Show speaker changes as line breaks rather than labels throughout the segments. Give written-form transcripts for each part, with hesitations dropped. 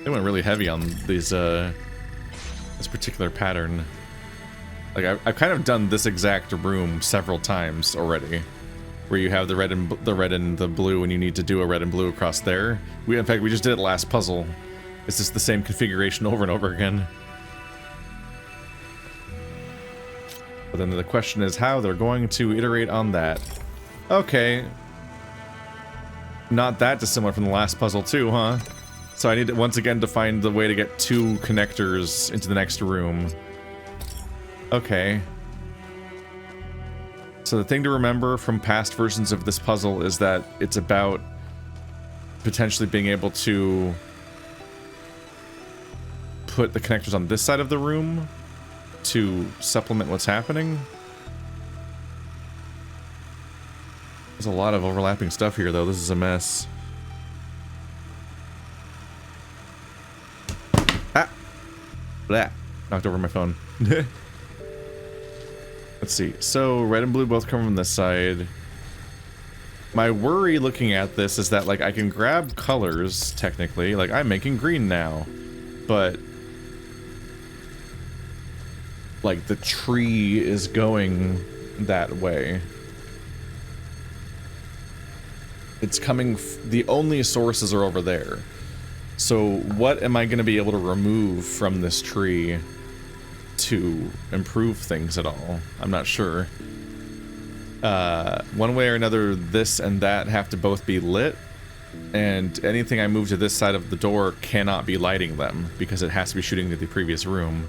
They went really heavy on these, this particular pattern. Like, I've kind of done this exact room several times already, where you have the red and the blue, and you need to do a red and blue across there. In fact, we just did it last puzzle. It's just the same configuration over and over again. But then the question is how they're going to iterate on that. Okay. Not that dissimilar from the last puzzle too, huh? So I need to, once again, to find the way to get 2 connectors into the next room. Okay. So the thing to remember from past versions of this puzzle is that it's about potentially being able to put the connectors on this side of the room to supplement what's happening. There's a lot of overlapping stuff here, though. This is a mess. Ah! Blah. Knocked over my phone. Let's see. So, red and blue both come from this side. My worry looking at this is that, like, I can grab colors, technically. Like, I'm making green now. But, like, the tree is going that way. It's coming... the only sources are over there. So, what am I going to be able to remove from this tree to improve things at all? I'm not sure. One way or another, this and that have to both be lit, and anything I move to this side of the door cannot be lighting them, because it has to be shooting to the previous room.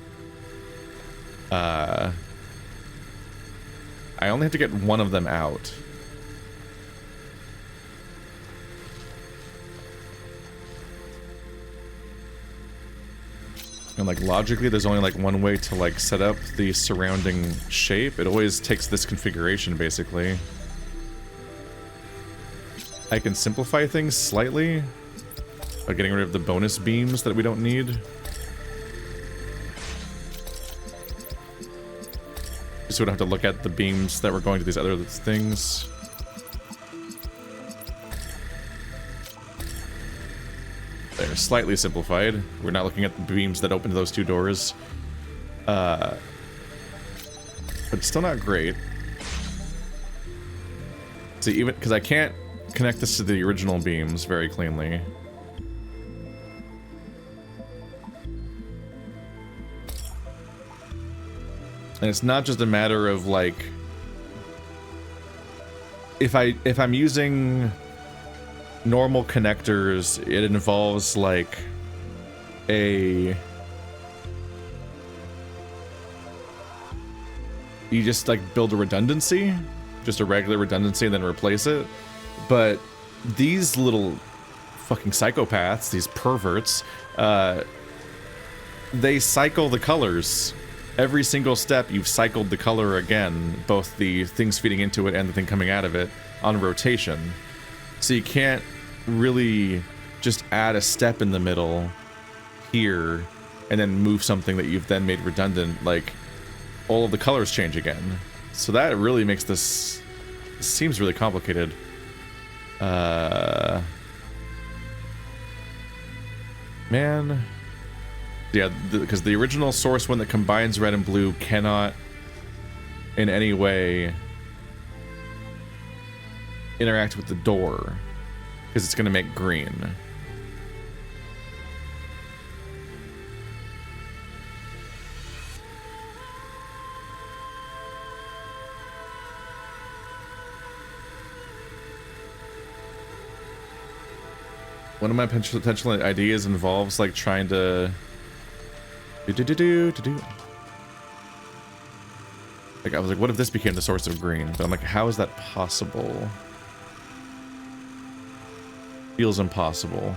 I only have to get one of them out. And, like, logically, there's only, like, one way to, like, set up the surrounding shape. It always takes this configuration, basically. I can simplify things slightly by getting rid of the bonus beams that we don't need. Just so we don't have to look at the beams that were going to these other things. They're slightly simplified. We're not looking at the beams that open those 2 doors. But it's still not great. See, even because I can't connect this to the original beams very cleanly. And it's not just a matter of, like, if I'm using normal connectors, it involves, like, you just, like, build a redundancy, just a regular redundancy, and then replace it. But these little fucking psychopaths, these perverts, they cycle the colors. Every single step, you've cycled the color again, both the things feeding into it and the thing coming out of it, on rotation. So you can't really just add a step in the middle here and then move something that you've then made redundant. Like, all of the colors change again. So that really makes this seems really complicated. Man. Yeah, because the original source one that combines red and blue cannot in any way interact with the door, because it's going to make green. One of my potential ideas involves, like, trying to like, I was like, what if this became the source of green? But I'm like, how is that possible? Feels impossible.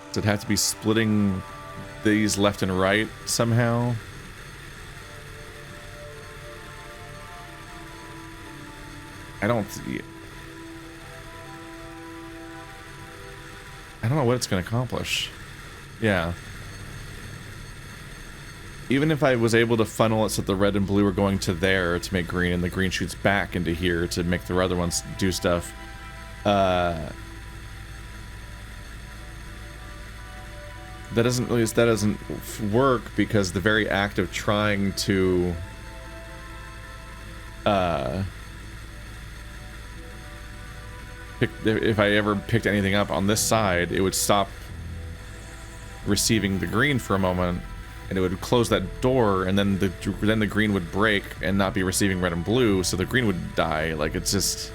Does it have to be splitting these left and right somehow? I don't know what it's going to accomplish. Yeah. Even if I was able to funnel it so that the red and blue are going to there to make green, and the green shoots back into here to make the other ones do stuff, that doesn't work because the very act of trying to if I ever picked anything up on this side, it would stop receiving the green for a moment, and it would close that door, and then the green would break and not be receiving red and blue, so the green would die. Like, it's just...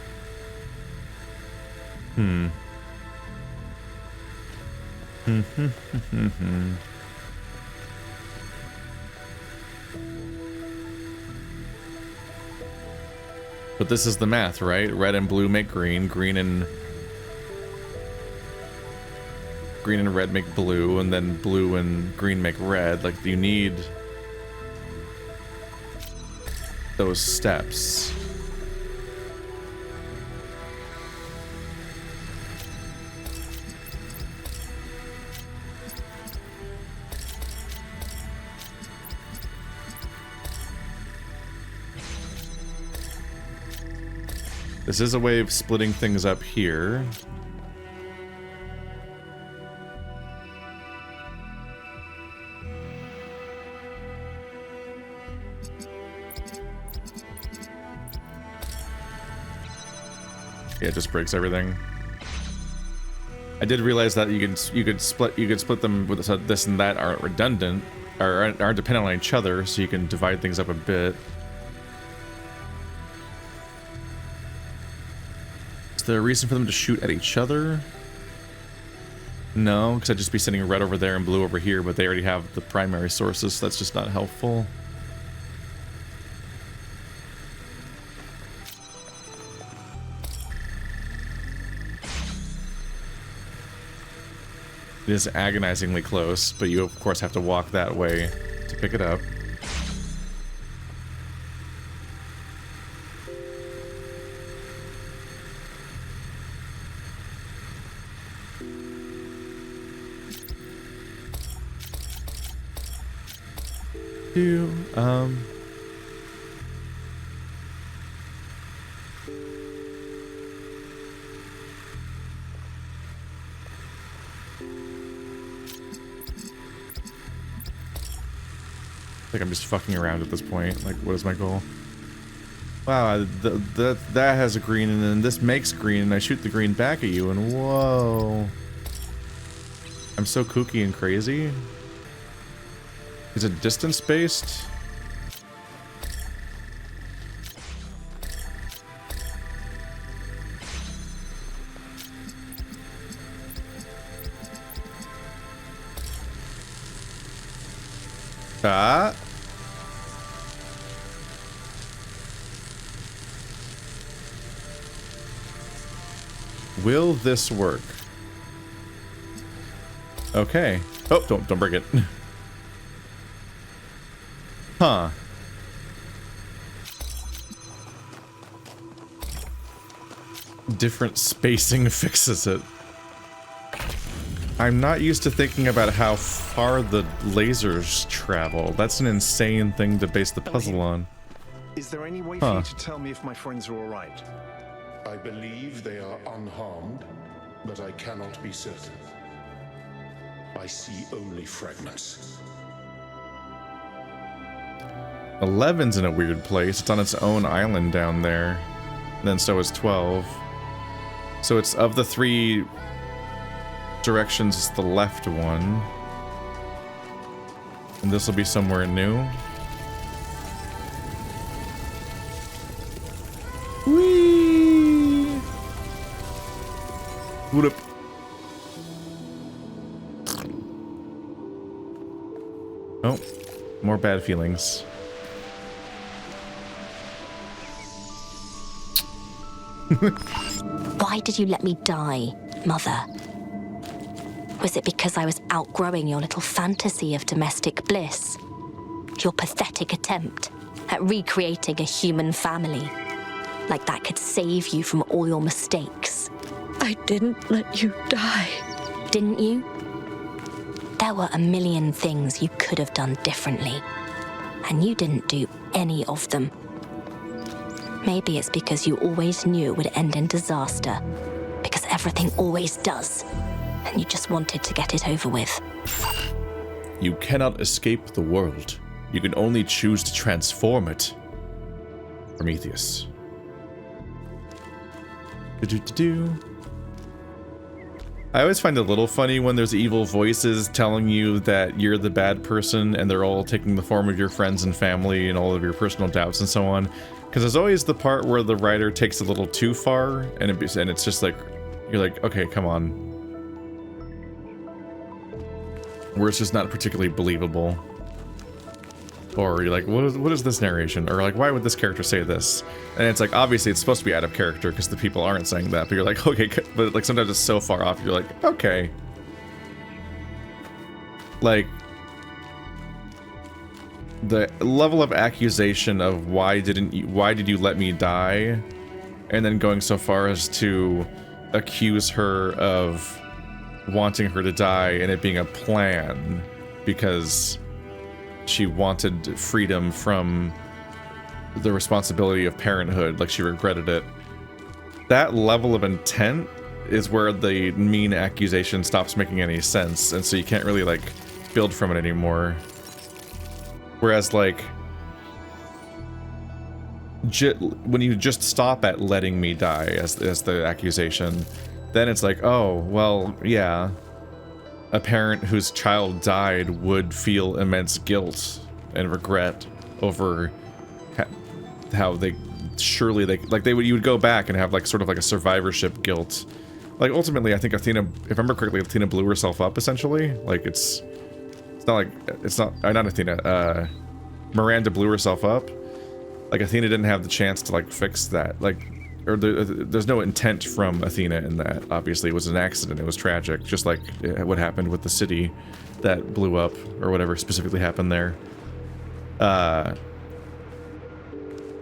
But this is the math, right? Red and blue make green, green and red make blue, and then blue and green make red. Like, you need those steps. This is a way of splitting things up here. Yeah, it just breaks everything. I did realize that you could split them with so this and that aren't redundant or aren't dependent on each other, so you can divide things up a bit. Is there a reason for them to shoot at each other? No, because I'd just be sending red over there and blue over here, but they already have the primary sources, so that's just not helpful. It is agonizingly close, but you of course have to walk that way to pick it up. I think I'm just fucking around at this point. Like, what is my goal? Wow, that has a green, and then this makes green, and I shoot the green back at you, and whoa. I'm so kooky and crazy. Is it distance-based? Ah. Will this work? Okay. Oh, don't break it. Huh. Different spacing fixes it. I'm not used to thinking about how far the lasers travel. That's an insane thing to base the puzzle on.
Is there any way for you to tell me if my friends are all right?
I believe they are unharmed, but I cannot be certain. I see only fragments.
11's in a weird place. It's on its own island down there. And then so is 12. So it's of the three directions, it's the left one. And this will be somewhere new. Whee! What up? Oh, more bad feelings.
Why did you let me die, Mother? Was it because I was outgrowing your little fantasy of domestic bliss? Your pathetic attempt at recreating a human family? Like that could save you from all your mistakes.
I didn't let you die.
Didn't you? There were a million things you could have done differently, and you didn't do any of them. Maybe it's because you always knew it would end in disaster, because everything always does, and you just wanted to get it over with.
You cannot escape the world. You can only choose to transform it. Prometheus. I always find it a little funny when there's evil voices telling you that you're the bad person and they're all taking the form of your friends and family and all of your personal doubts and so on. Because there's always the part where the writer takes it a little too far and it's just like, you're like, okay, come on. Where it's just not particularly believable. Or you're like, what is this narration? Or like, why would this character say this? And it's like, obviously it's supposed to be out of character because the people aren't saying that. But you're like, okay, but like sometimes it's so far off, you're like, okay. Like, the level of accusation of why did you let me die? And then going so far as to accuse her of wanting her to die and it being a plan because she wanted freedom from the responsibility of parenthood, like she regretted it. That level of intent is where the mean accusation stops making any sense, and so you can't really like build from it anymore. Whereas like when you just stop at letting me die as the accusation, then it's like, oh well, yeah, a parent whose child died would feel immense guilt and regret over how you would go back and have like sort of like a survivorship guilt. Like ultimately, I think Athena, if I remember correctly, Athena blew herself up essentially. Like it's not Athena. Miranda blew herself up. Like Athena didn't have the chance to like fix that. Like, or there's no intent from Athena in that. Obviously, it was an accident. It was tragic, just like what happened with the city that blew up, or whatever specifically happened there.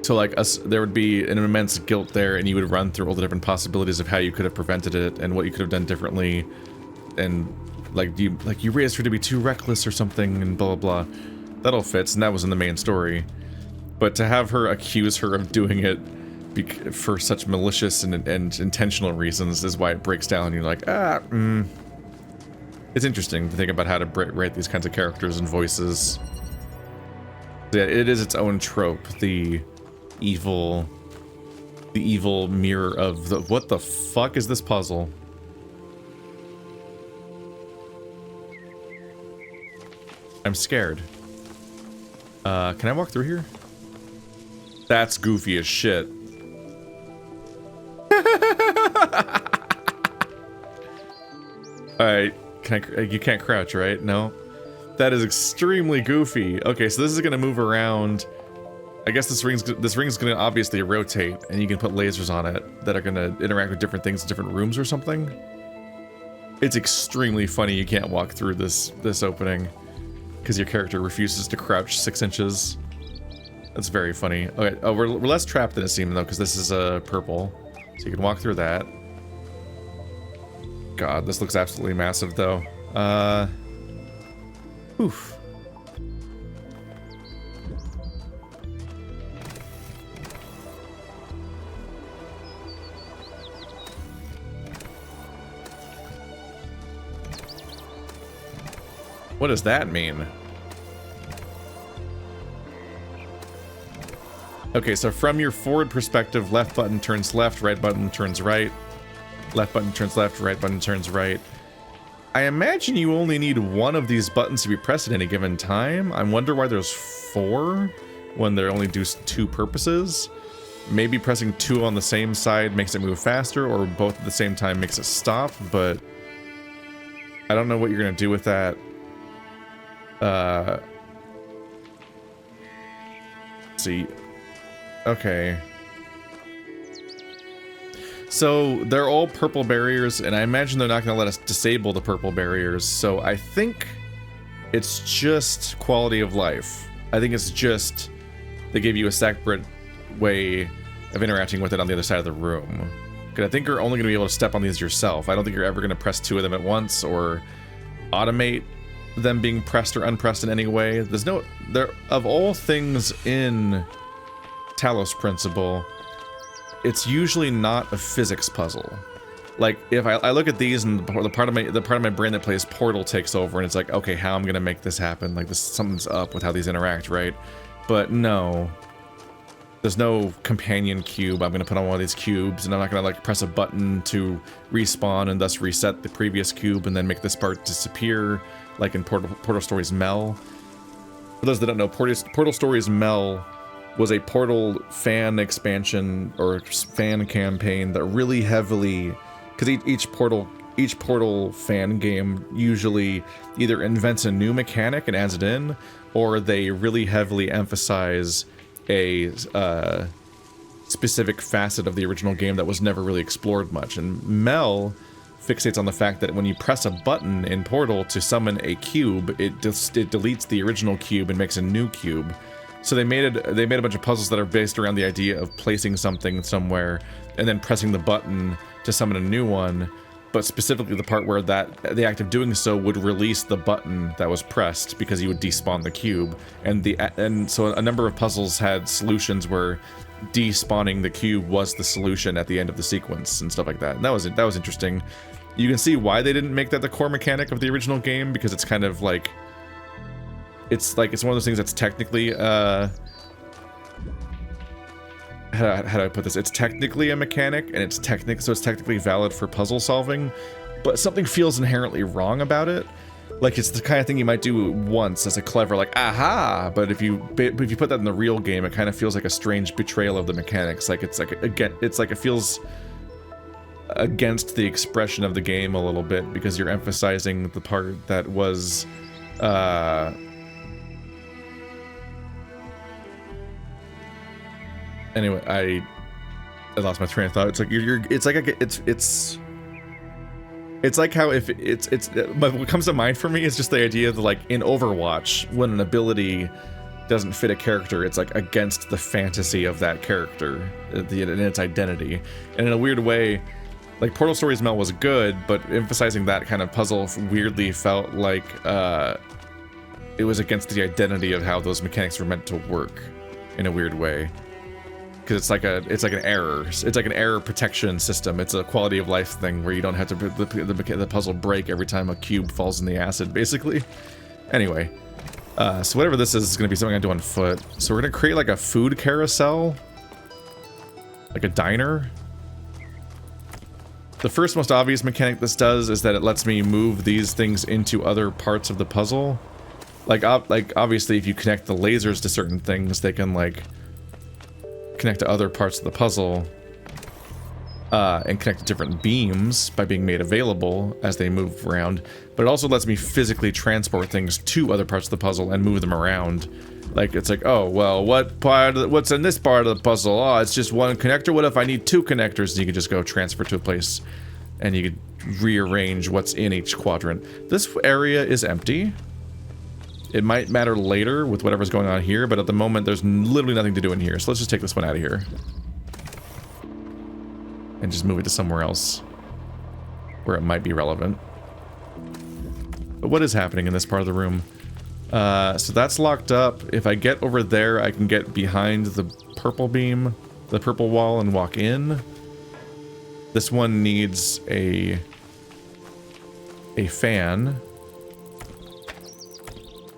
So like there would be an immense guilt there, and you would run through all the different possibilities of how you could have prevented it and what you could have done differently, and you raised her to be too reckless or something, and blah blah blah. That all fits, and that was in the main story. But to have her accuse her of doing it for such malicious and intentional reasons is why it breaks down, and you're like, It's interesting to think about how to write these kinds of characters and voices. Yeah, it is its own trope, the evil mirror of the... What the fuck is this puzzle? I'm scared. Can I walk through here? That's goofy as shit. Alright, you can't crouch, right? No? That is extremely goofy. Okay, so this is gonna move around. I guess this ring's gonna obviously rotate, and you can put lasers on it that are gonna interact with different things in different rooms or something. It's extremely funny you can't walk through this opening because your character refuses to crouch 6 inches. That's very funny. Okay, oh, we're less trapped than it seemed though, because this is purple, so you can walk through that. God, this looks absolutely massive though. Oof. What does that mean? Okay, so from your forward perspective, left button turns left, right button turns right. Left button turns left, right button turns right. I imagine you only need one of these buttons to be pressed at any given time. I wonder why there's 4 when they only do 2 purposes. Maybe pressing 2 on the same side makes it move faster, or both at the same time makes it stop, but I don't know what you're gonna do with that. Let's see. Okay. So they're all purple barriers, and I imagine they're not going to let us disable the purple barriers, so I think it's just quality of life. I think it's just they give you a separate way of interacting with it on the other side of the room. Because I think you're only going to be able to step on these yourself. I don't think you're ever going to press 2 of them at once or automate them being pressed or unpressed in any way. There's no... of all things in Talos Principle, it's usually not a physics puzzle. like if I look at these and the part of my brain that plays Portal takes over, and it's like, okay, how I'm gonna make this happen? Like something's up with how these interact, right? But no, there's no companion cube. I'm gonna put on one of these cubes, and I'm not gonna like press a button to respawn and thus reset the previous cube and then make this part disappear, like in Portal Stories Mel. For those that don't know, Portal Stories Mel was a Portal fan expansion or fan campaign that really heavily, because each Portal fan game usually either invents a new mechanic and adds it in, or they really heavily emphasize a specific facet of the original game that was never really explored much. And Mel fixates on the fact that when you press a button in Portal to summon a cube, it deletes the original cube and makes a new cube. So they made a bunch of puzzles that are based around the idea of placing something somewhere and then pressing the button to summon a new one, but specifically the part where the act of doing so would release the button that was pressed because you would despawn the cube. And so a number of puzzles had solutions where despawning the cube was the solution at the end of the sequence and stuff like that. And that was interesting. You can see why they didn't make that the core mechanic of the original game, because it's kind of like it's one of those things that's technically how do I put this? It's technically a mechanic, and it's technically valid for puzzle solving, but something feels inherently wrong about it. Like, it's the kind of thing you might do once as a clever, like, aha, but if you put that in the real game, it kind of feels like a strange betrayal of the mechanics. Like, it feels against the expression of the game a little bit, because you're emphasizing the part that was anyway, I lost my train of thought. It's like how what comes to mind for me is just the idea that, like, in Overwatch, when an ability doesn't fit a character, it's like against the fantasy of that character in its identity. And in a weird way, like, Portal Stories Mel was good, but emphasizing that kind of puzzle weirdly felt like it was against the identity of how those mechanics were meant to work in a weird way. Because it's like an error. It's like an error protection system. It's a quality of life thing where you don't have to the puzzle break every time a cube falls in the acid, basically. Anyway, so whatever this is going to be something I do on foot. So we're going to create like a food carousel, like a diner. The first most obvious mechanic this does is that it lets me move these things into other parts of the puzzle. Like obviously, if you connect the lasers to certain things, they can like connect to other parts of the puzzle and connect to different beams by being made available as they move around. But it also lets me physically transport things to other parts of the puzzle and move them around. Like, it's like, oh, well, what's in this part of the puzzle? Oh, it's just one connector. What if I need two connectors? And you can just go transfer to a place and you can rearrange what's in each quadrant. This area is empty. It might matter later with whatever's going on here, but at the moment there's literally nothing to do in here. So let's just take this one out of here. And just move it to somewhere else where it might be relevant. But what is happening in this part of the room? So that's locked up. If I get over there, I can get behind the purple beam, the purple wall, and walk in. This one needs a fan.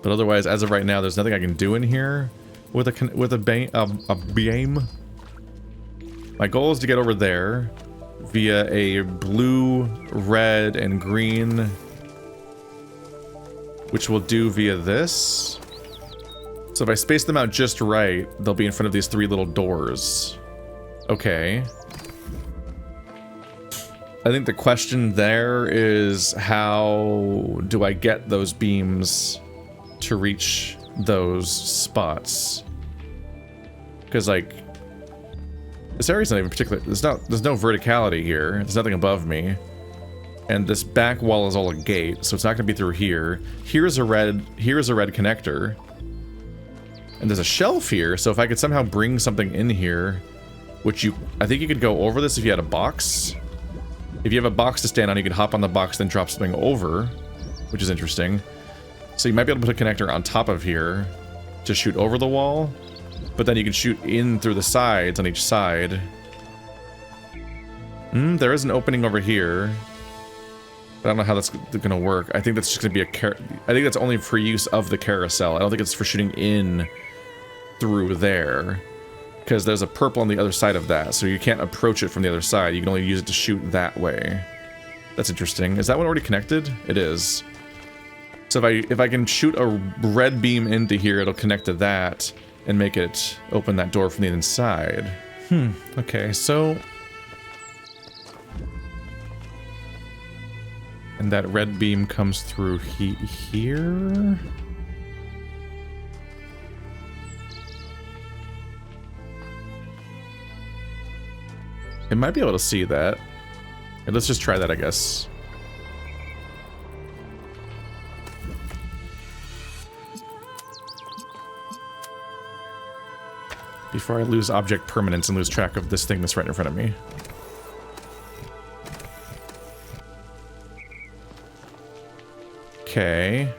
But otherwise, as of right now, there's nothing I can do in here with a beam. My goal is to get over there via a blue, red, and green, which we'll do via this. So if I space them out just right, they'll be in front of these three little doors. Okay. I think the question there is, how do I get those beams to reach those spots? Because, like, this area's not even particular. There's no verticality here. There's nothing above me, and this back wall is all a gate, so it's not going to be through here. Here's a red connector, and there's a shelf here. So if I could somehow bring something in here, which I think you could go over this if you had a box. If you have a box to stand on, you could hop on the box, then drop something over, which is interesting. So you might be able to put a connector on top of here to shoot over the wall, but then you can shoot in through the sides on each side. There is an opening over here. I don't know how that's gonna work. I think that's just gonna be I think that's only for use of the carousel. I don't think it's for shooting in through there. Because there's a purple on the other side of that, so you can't approach it from the other side. You can only use it to shoot that way. That's interesting. Is that one already connected? It is. So if I can shoot a red beam into here, it'll connect to that and make it open that door from the inside. Okay, so... And that red beam comes through here? It might be able to see that. Let's just try that, I guess. Before I lose object permanence and lose track of this thing that's right in front of me. Okay.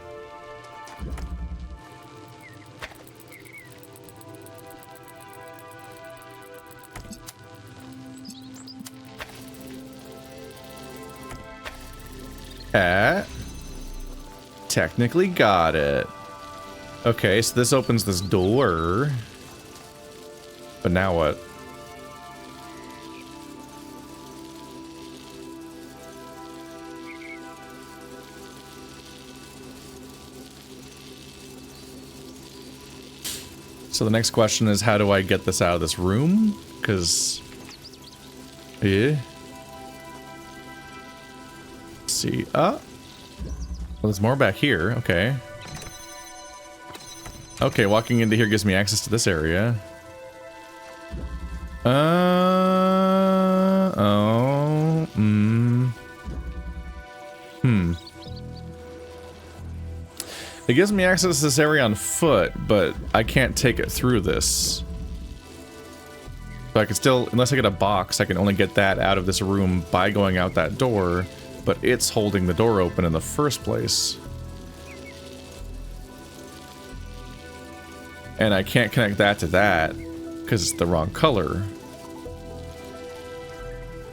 Technically got it. Okay, so this opens this door. But now what? So the next question is, how do I get this out of this room? Because... yeah. Let's see. Well, there's more back here. Okay. Okay, walking into here gives me access to this area. It gives me access to this area on foot, but I can't take it through this. So I can still, unless I get a box, I can only get that out of this room by going out that door, but it's holding the door open in the first place. And I can't connect that to that, because it's the wrong color.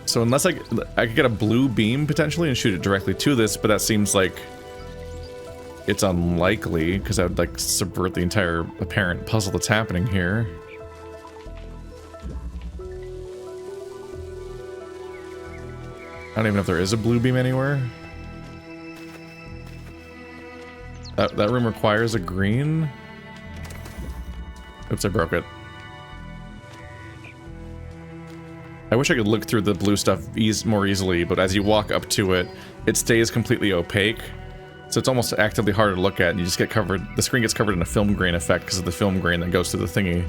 So unless I could get a blue beam, potentially, and shoot it directly to this, but that seems like it's unlikely, because I would, like, subvert the entire apparent puzzle that's happening here. I don't even know if there is a blue beam anywhere. That room requires a green? Oops, I broke it. I wish I could look through the blue stuff more easily, but as you walk up to it, it stays completely opaque. So it's almost actively harder to look at, and you just get covered. The screen gets covered in a film grain effect because of the film grain that goes through the thingy.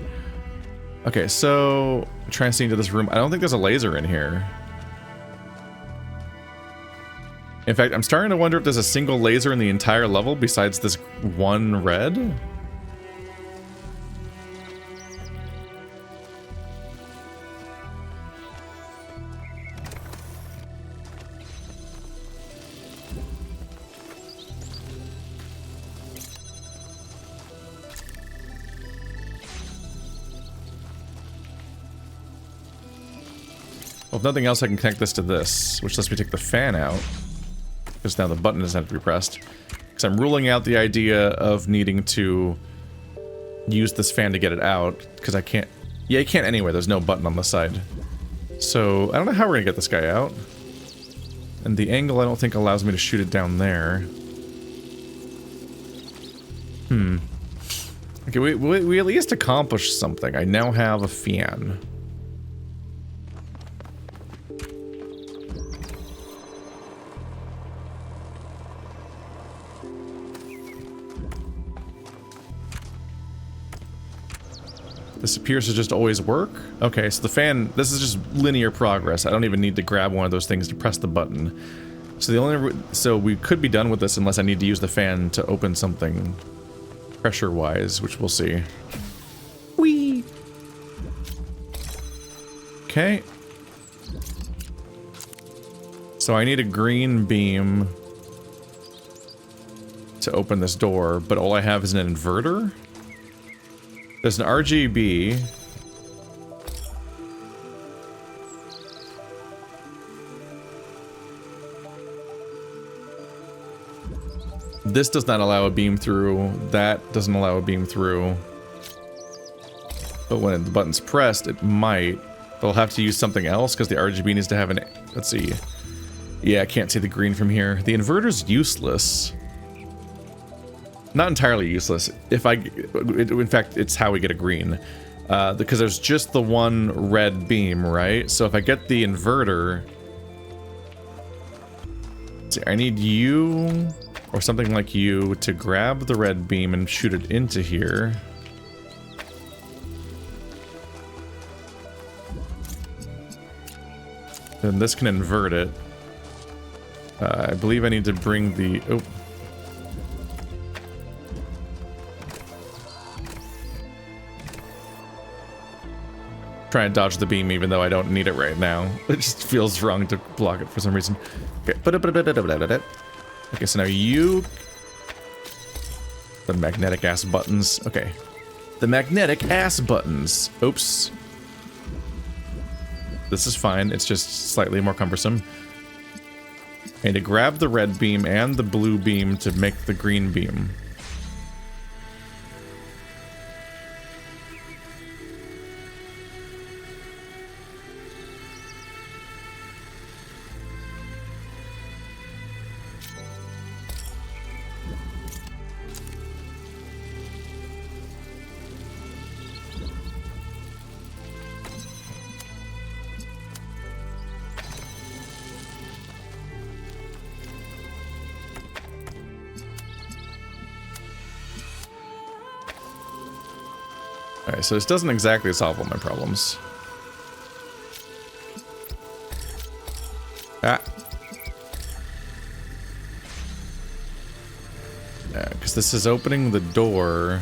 Okay, so trying to see into this room. I don't think there's a laser in here. In fact, I'm starting to wonder if there's a single laser in the entire level besides this one red. Well, if nothing else, I can connect this to this, which lets me take the fan out. Because now the button doesn't have to be pressed. Because I'm ruling out the idea of needing to use this fan to get it out. Because I can't... yeah, you can't anyway. There's no button on the side. So, I don't know how we're going to get this guy out. And the angle, I don't think, allows me to shoot it down there. Okay, we at least accomplished something. I now have a fan. This appears to just always work. Okay, so the fan, this is just linear progress. I don't even need to grab one of those things to press the button. So so we could be done with this unless I need to use the fan to open something pressure-wise, which we'll see. Whee! Okay. So I need a green beam to open this door, but all I have is an inverter? There's an RGB. This does not allow a beam through. That doesn't allow a beam through. But when the button's pressed, it might. They'll have to use something else because the RGB needs to have an... Let's see. Yeah, I can't see the green from here. The inverter's useless. Not entirely useless. In fact, it's how we get a green. Because there's just the one red beam, right? So if I get the inverter... See, I need you... or something like you to grab the red beam and shoot it into here. Then this can invert it. I believe I need to bring the... Oh. Try and dodge the beam even though I don't need it right now. It just feels wrong to block it for some reason. Okay. Okay, so now you... The magnetic ass buttons. Okay. The magnetic ass buttons. Oops. This is fine. It's just slightly more cumbersome. And to grab the red beam and the blue beam to make the green beam. Alright, so this doesn't exactly solve all my problems. Ah. Yeah, because this is opening the door.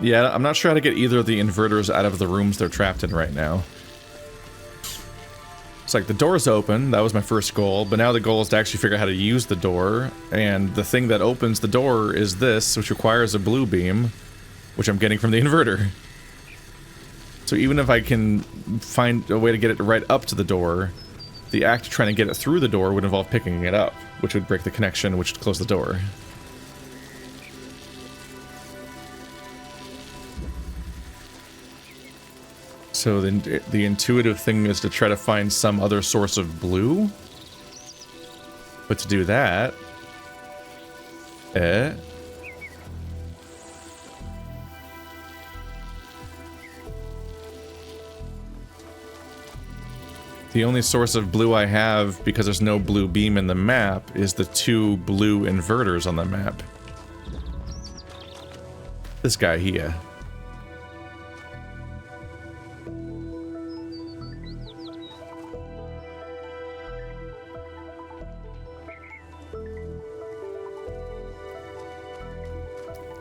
Yeah, I'm not sure how to get either of the inverters out of the rooms they're trapped in right now. It's like the door's open, that was my first goal, but now the goal is to actually figure out how to use the door, and the thing that opens the door is this, which requires a blue beam, which I'm getting from the inverter. So even if I can find a way to get it right up to the door, the act of trying to get it through the door would involve picking it up, which would break the connection, which would close the door. So the intuitive thing is to try to find some other source of blue. But to do that... The only source of blue I have, because there's no blue beam in the map, is the 2 blue inverters on the map. This guy here.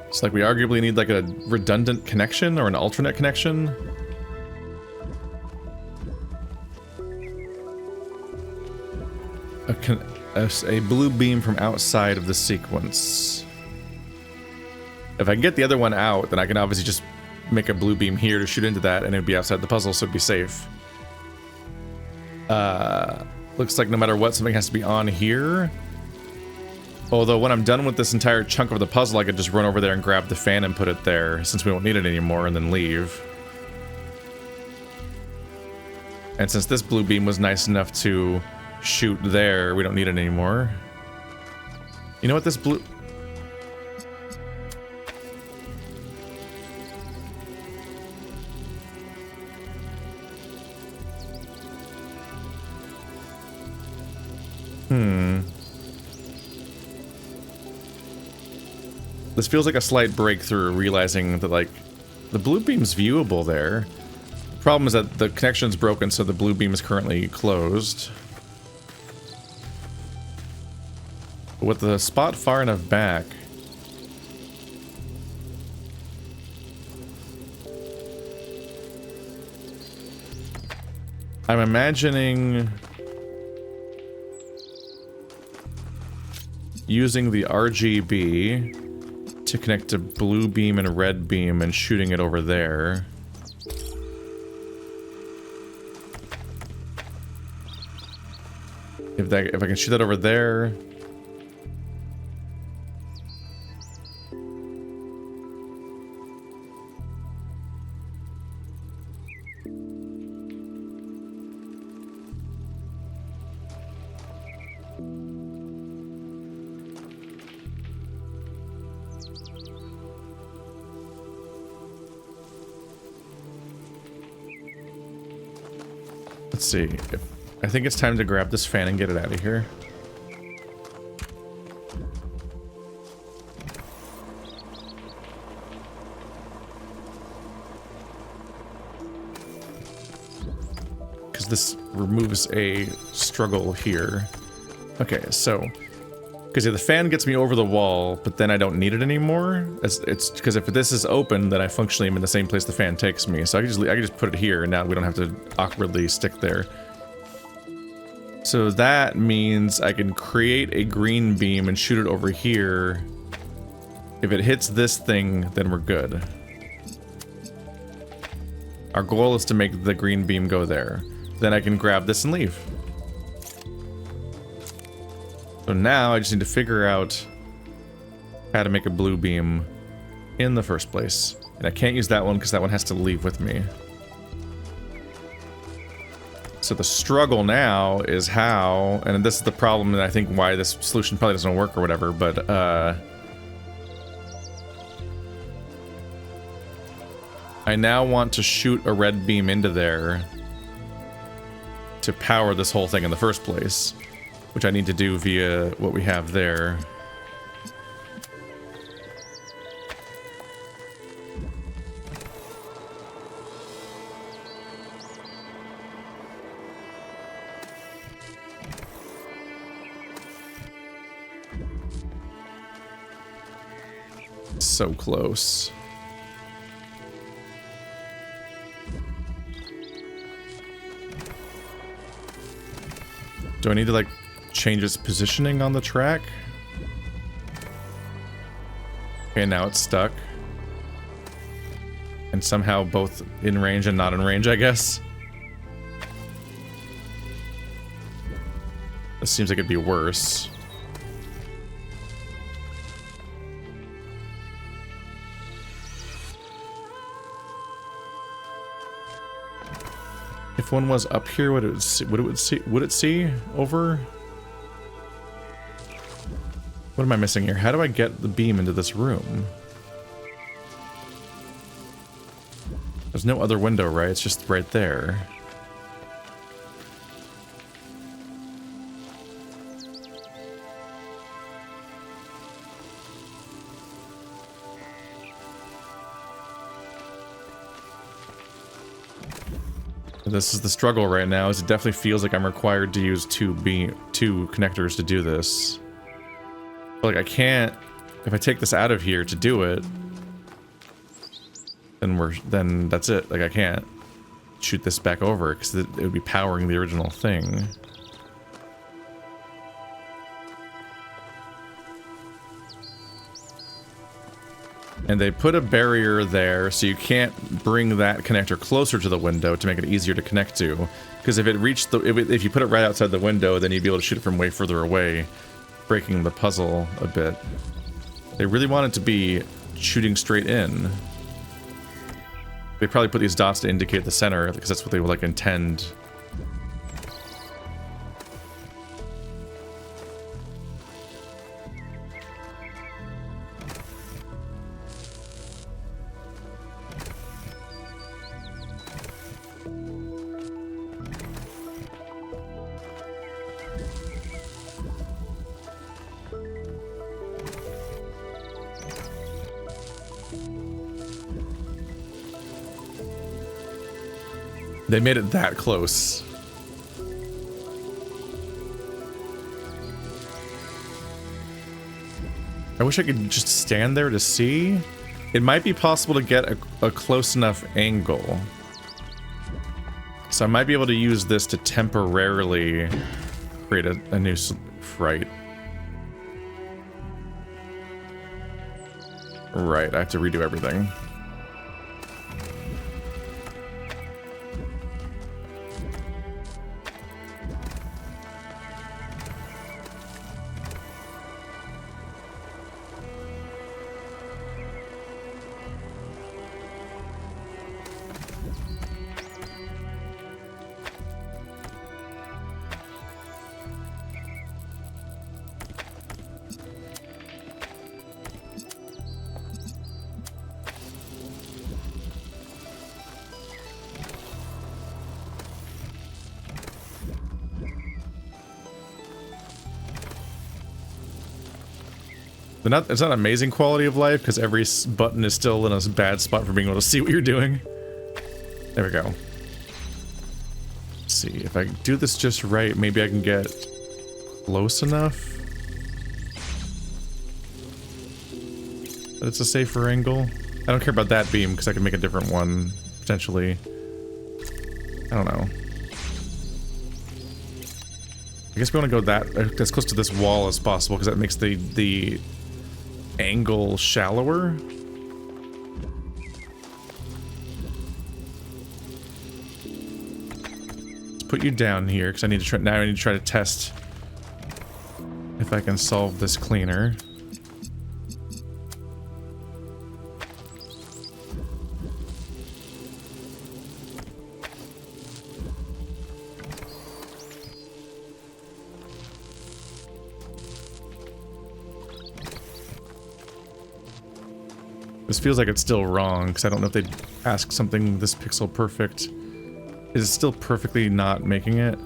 It's like we arguably need like a redundant connection or an alternate connection. A blue beam from outside of the sequence. If I can get the other one out, then I can obviously just make a blue beam here to shoot into that, and it'd be outside the puzzle, so it'd be safe. Looks like no matter what, something has to be on here. Although when I'm done with this entire chunk of the puzzle, I could just run over there and grab the fan and put it there, since we won't need it anymore, and then leave. And since this blue beam was nice enough to shoot there, we don't need it anymore. You know what, this blue... This feels like a slight breakthrough, realizing that, like, the blue beam's viewable there. The problem is that the connection's broken, so the blue beam is currently closed. But with the spot far enough back... I'm imagining... using the RGB to connect to blue beam and red beam and shooting it over there. If I can shoot that over there. Let's see. I think it's time to grab this fan and get it out of here. Because this removes a struggle here. Okay, so... Because the fan gets me over the wall, but then I don't need it anymore. It's because if this is open, then I functionally am in the same place the fan takes me. So I can just put it here, and now we don't have to awkwardly stick there. So that means I can create a green beam and shoot it over here. If it hits this thing, then we're good. Our goal is to make the green beam go there. Then I can grab this and leave. So now I just need to figure out how to make a blue beam in the first place. And I can't use that one because that one has to leave with me. So the struggle now is how, and this is the problem that I think why this solution probably doesn't work or whatever, but I now want to shoot a red beam into there to power this whole thing in the first place. Which I need to do via what we have there. So close. Do I need to, like, change its positioning on the track? Okay, now it's stuck. And somehow both in range and not in range, I guess. This seems like it'd be worse. If one was up here, would it see over? What am I missing here? How do I get the beam into this room? There's no other window, right? It's just right there. This is the struggle right now, is it definitely feels like I'm required to use two connectors to do this. Like, I can't, if I take this out of here to do it, then that's it. Like, I can't shoot this back over because it would be powering the original thing. And they put a barrier there so you can't bring that connector closer to the window to make it easier to connect to. Because if it reached if you put it right outside the window, then you'd be able to shoot it from way further away, breaking the puzzle a bit. They really want it to be shooting straight in. They probably put these dots to indicate the center because that's what they would like intend. They made it that close. I wish I could just stand there to see. It might be possible to get a close enough angle. So I might be able to use this to temporarily create a new fright. Right, I have to redo everything. It's not amazing quality of life because every button is still in a bad spot for being able to see what you're doing. There we go. Let's see, if I do this just right, maybe I can get close enough that it's a safer angle. I don't care about that beam because I can make a different one, potentially. I don't know. I guess we want to go as close to this wall as possible because that makes the angle shallower. Let's put you down here because I need to try to test if I can solve this cleaner. This feels like it's still wrong, because I don't know if they'd ask something this pixel perfect. Is it still perfectly not making it?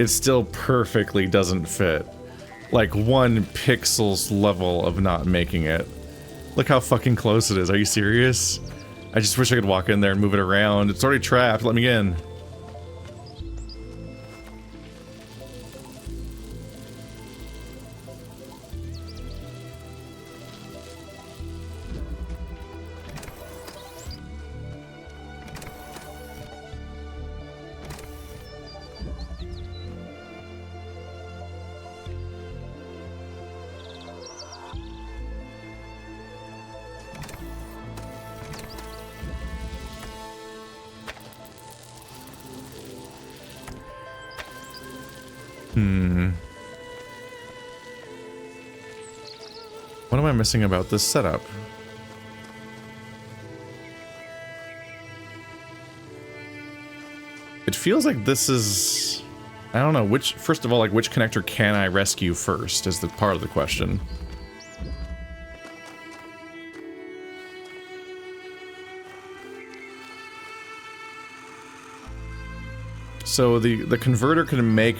It still perfectly doesn't fit. Like 1 pixel's level of not making it. Look how fucking close it is. Are you serious? I just wish I could walk in there and move it around. It's already trapped. Let me in. What am I missing about this setup? It feels like this is... I don't know, first of all, like, which connector can I rescue first is the part of the question. So the converter can make...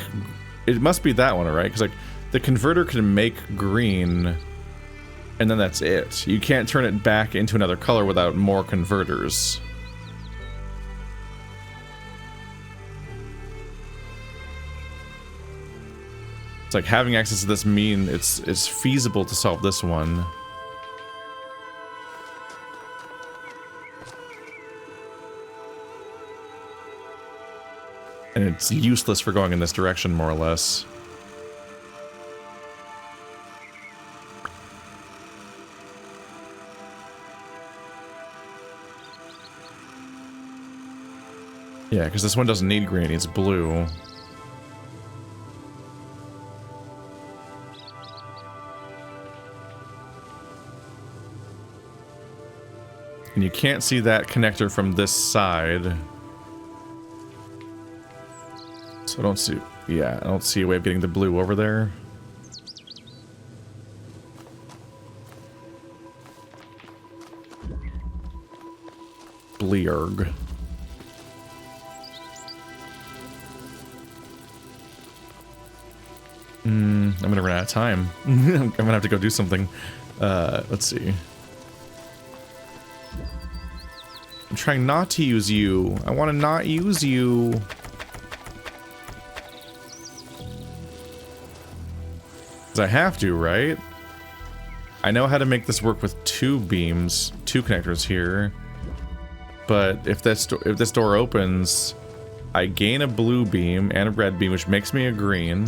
It must be that one, right? Because, like, the converter can make green... And then that's it. You can't turn it back into another color without more converters. It's like having access to this mean it's feasible to solve this one. And it's useless for going in this direction, more or less. Yeah, because this one doesn't need green, it's blue. And you can't see that connector from this side. So I don't see... Yeah, I don't see a way of getting the blue over there. Blearg. I'm gonna run out of time. I'm gonna have to go do something. Let's see. I'm trying not to use you. I want to not use you. Because I have to, right? I know how to make this work with 2 beams, 2 connectors here. But if this door opens, I gain a blue beam and a red beam, which makes me a green.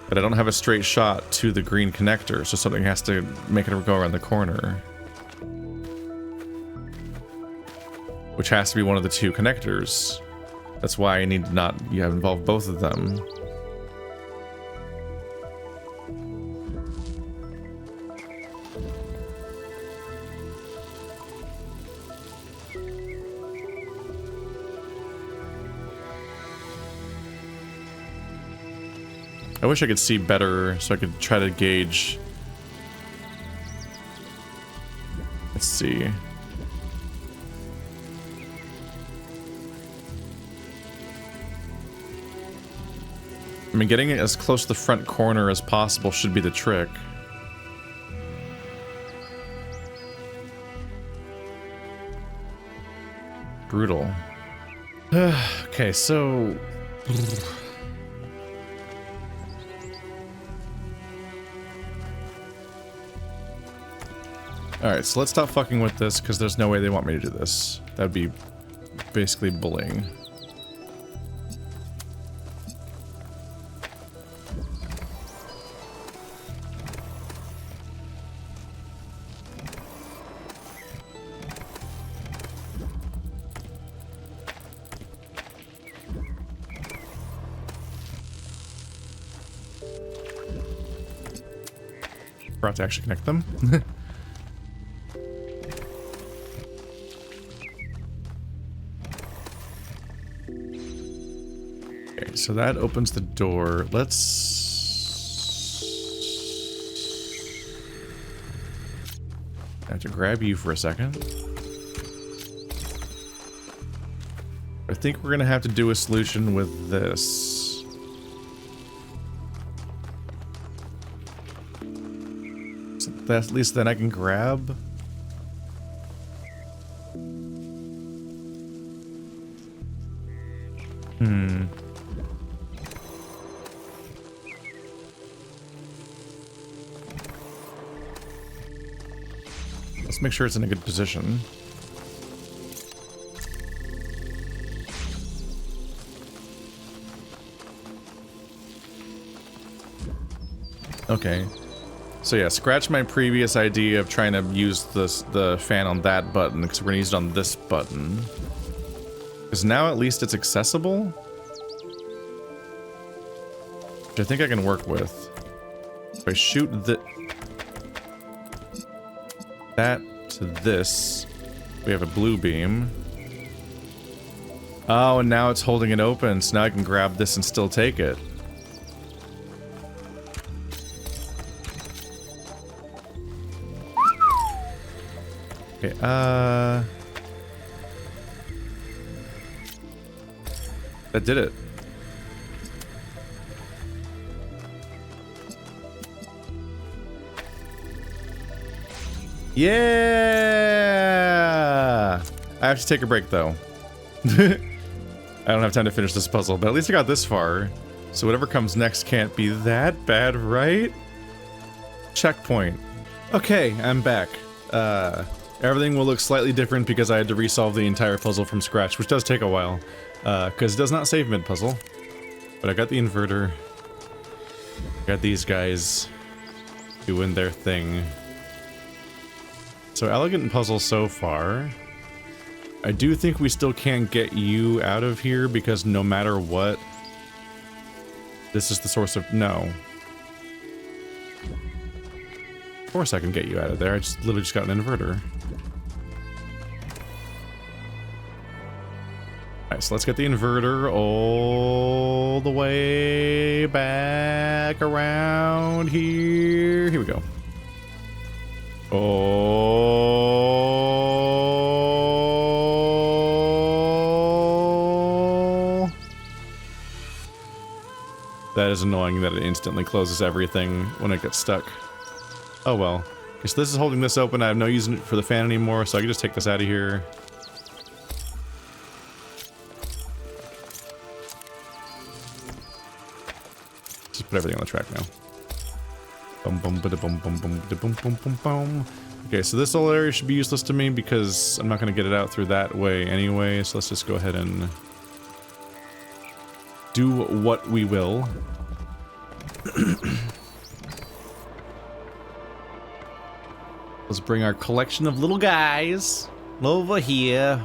But I don't have a straight shot to the green connector, so something has to make it go around the corner. Which has to be one of the 2 connectors. That's why I need to not involve both of them. I wish I could see better so I could try to gauge. Let's see. I mean, getting it as close to the front corner as possible should be the trick. Brutal. Okay, so... Alright, so let's stop fucking with this, because there's no way they want me to do this. That'd be basically bullying. Forgot to actually connect them. Okay, so that opens the door. Let's... I have to grab you for a second. I think we're gonna have to do a solution with this. At least then I can grab. Let's make sure it's in a good position. Okay. So yeah, scratch my previous idea of trying to use the fan on that button, because we're gonna use it on this button. Because now at least it's accessible. Which I think I can work with. If I shoot that to this, we have a blue beam. Oh, and now it's holding it open, so now I can grab this and still take it. Okay, that did it. Yeah! I have to take a break, though. I don't have time to finish this puzzle, but at least I got this far. So whatever comes next can't be that bad, right? Checkpoint. Okay, I'm back. Everything will look slightly different because I had to resolve the entire puzzle from scratch, which does take a while, because it does not save mid-puzzle. But I got the inverter. Got these guys doing their thing. So elegant puzzle so far. I do think we still can't get you out of here because no matter what, this is the source of... No. Of course I can get you out of there. I just literally just got an inverter. Alright, so let's get the inverter all the way back around here. Here we go. Oh. That is annoying that it instantly closes everything when it gets stuck. Oh well. Okay, so this is holding this open. I have no use for the fan anymore, so I can just take this out of here. Just put everything on the track now. Boom, boom, bada, boom, boom, boom, bada, boom, boom, boom, boom. Okay, so this whole area should be useless to me because I'm not going to get it out through that way anyway. So let's just go ahead and do what we will. Let's bring our collection of little guys over here.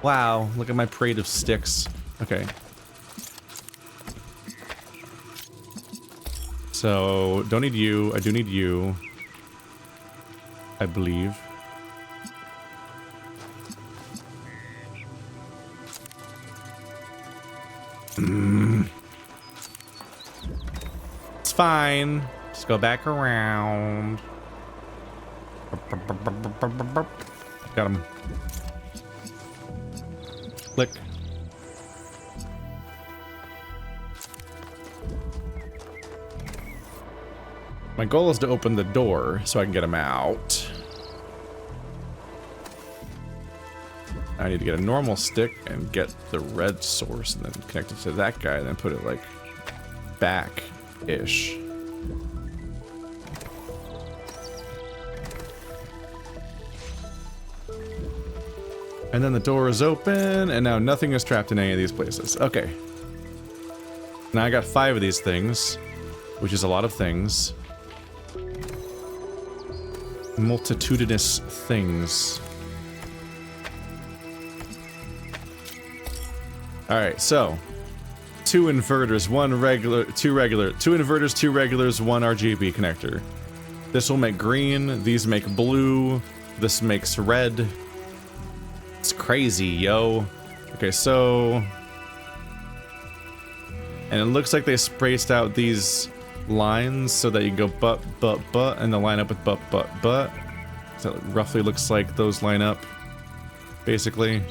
Wow, look at my parade of sticks. Okay. So, don't need you. I do need you. I believe. It's fine. Just go back around. Got him. Click. My goal is to open the door so I can get him out. I need to get a normal stick and get the red source and then connect it to that guy and then put it like back-ish. And then the door is open and now nothing is trapped in any of these places. Okay. Now I got 5 of these things, which is a lot of things. Multitudinous things. Alright, so 2 inverters, 1 regular, 2 regular, 2 inverters, 2 regulars, 1 RGB connector. This will make green, these make blue, this makes red. It's crazy, yo. Okay, so... And it looks like they spaced out these lines so that you go but, and they'll line up with but. So it roughly looks like those line up, basically.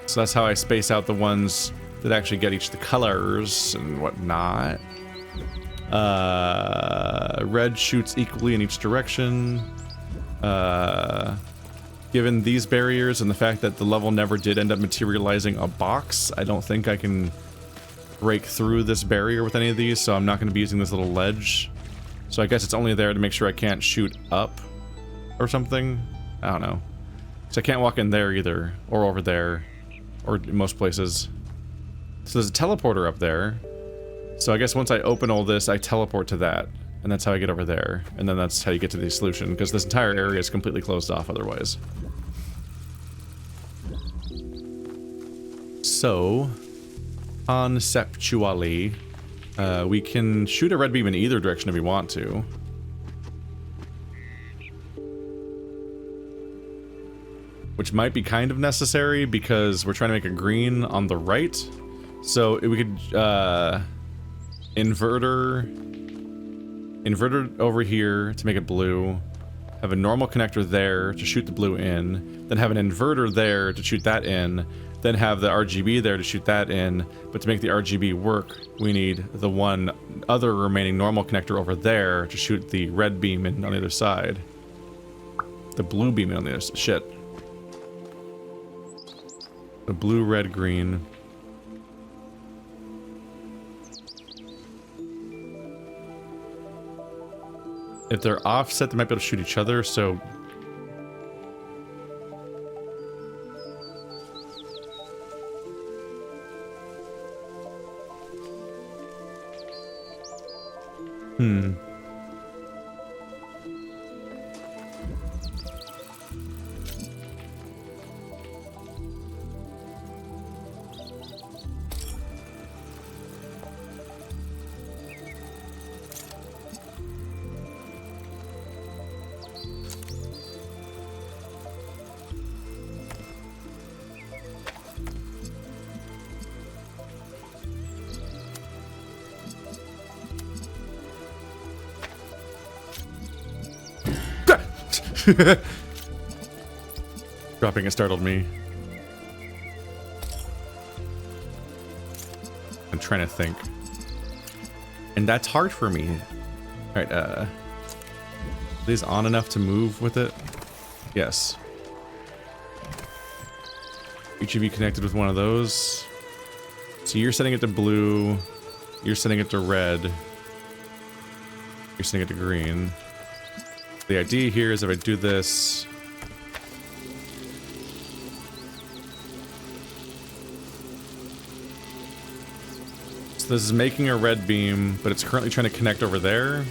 So that's how I space out the ones that actually get each of the colors and whatnot. Red shoots equally in each direction. Given these barriers and the fact that the level never did end up materializing a box, I don't think I can break through this barrier with any of these, so I'm not going to be using this little ledge. So I guess it's only there to make sure I can't shoot up or something. I don't know. So I can't walk in there either, or over there, or in most places. So there's a teleporter up there. So I guess once I open all this, I teleport to that, and that's how I get over there. And then that's how you get to the solution, because this entire area is completely closed off otherwise. So, conceptually, we can shoot a red beam in either direction if we want to. Which might be kind of necessary because we're trying to make a green on the right. So we could inverter over here to make it blue, have a normal connector there to shoot the blue in, then have an inverter there to shoot that in, then have the RGB there to shoot that in. But to make the RGB work, we need the one other remaining normal connector over there to shoot the red beam in on the other side. The blue beam in on the other side. Shit. The blue, red, green. If they're offset, they might be able to shoot each other, so... Dropping it startled me. I'm trying to think. And that's hard for me. Alright, are these on enough to move with it? Yes. Each of you connected with one of those. So you're setting it to blue. You're setting it to red. You're sending it to green. The idea here is if I do this... So this is making a red beam, but it's currently trying to connect over there.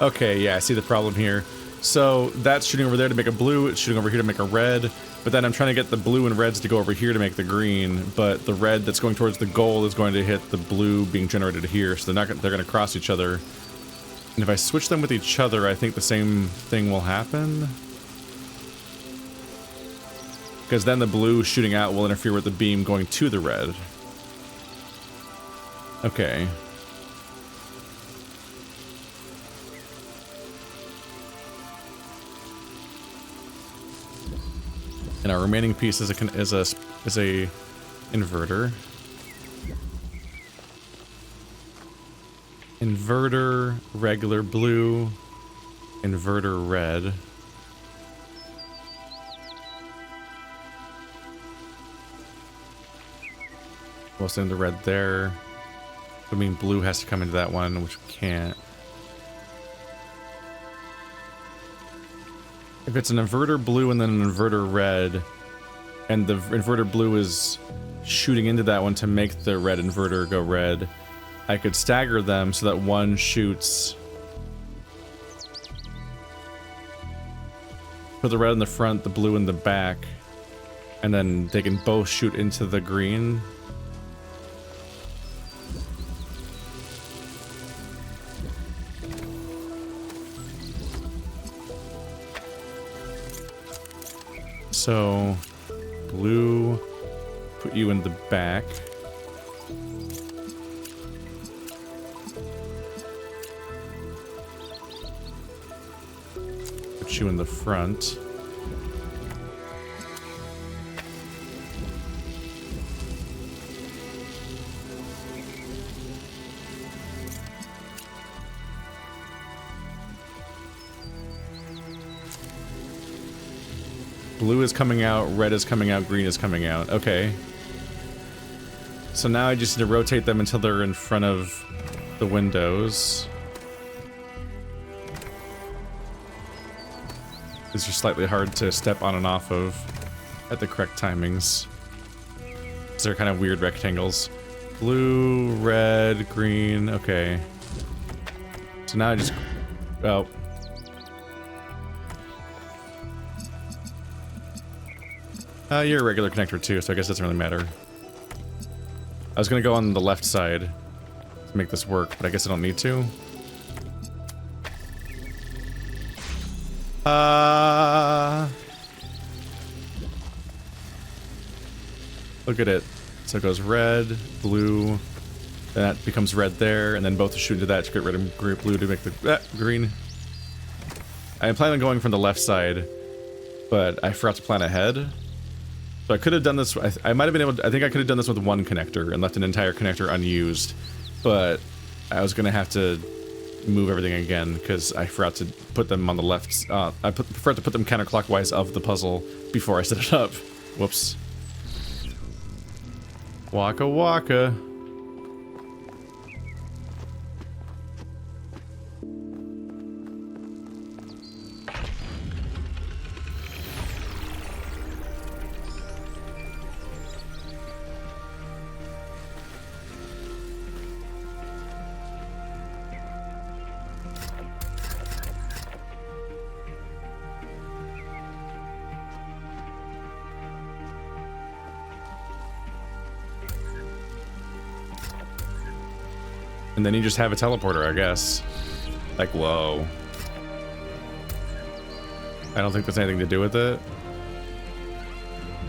Okay, yeah, I see the problem here. So that's shooting over there to make a blue, it's shooting over here to make a red, but then I'm trying to get the blue and reds to go over here to make the green, but the red that's going towards the goal is going to hit the blue being generated here, so they're going to cross each other. And if I switch them with each other, I think the same thing will happen. Because then the blue shooting out will interfere with the beam going to the red. Okay. And our remaining piece is a inverter. Inverter, regular blue, inverter red. We'll send the red there. I mean, blue has to come into that one, which we can't. If it's an inverter blue and then an inverter red, and the inverter blue is shooting into that one to make the red inverter go red, I could stagger them so that one shoots. Put the red in the front, the blue in the back, and then they can both shoot into the green. So, blue, put you in the back. Put you in the front. Blue is coming out, red is coming out, green is coming out. Okay. So now I just need to rotate them until they're in front of the windows. These are slightly hard to step on and off of at the correct timings. They're kind of weird rectangles. Blue, red, green. Okay. So now I just... Oh. You're a regular connector too, so I guess it doesn't really matter. I was gonna go on the left side to make this work, but I guess I don't need to. Look at it. So it goes red, blue, then that becomes red there, and then both shoot into that to get rid of blue to make the green. I plan on going from the left side, but I forgot to plan ahead. So I could have done this, I might have been able to, I think I could have done this with one connector and left an entire connector unused, but I was going to have to move everything again because I forgot to put them on the left, I prefer to put them counterclockwise of the puzzle before I set it up. Whoops. Waka waka. And then you just have a teleporter, I guess. Like, whoa. I don't think there's anything to do with it.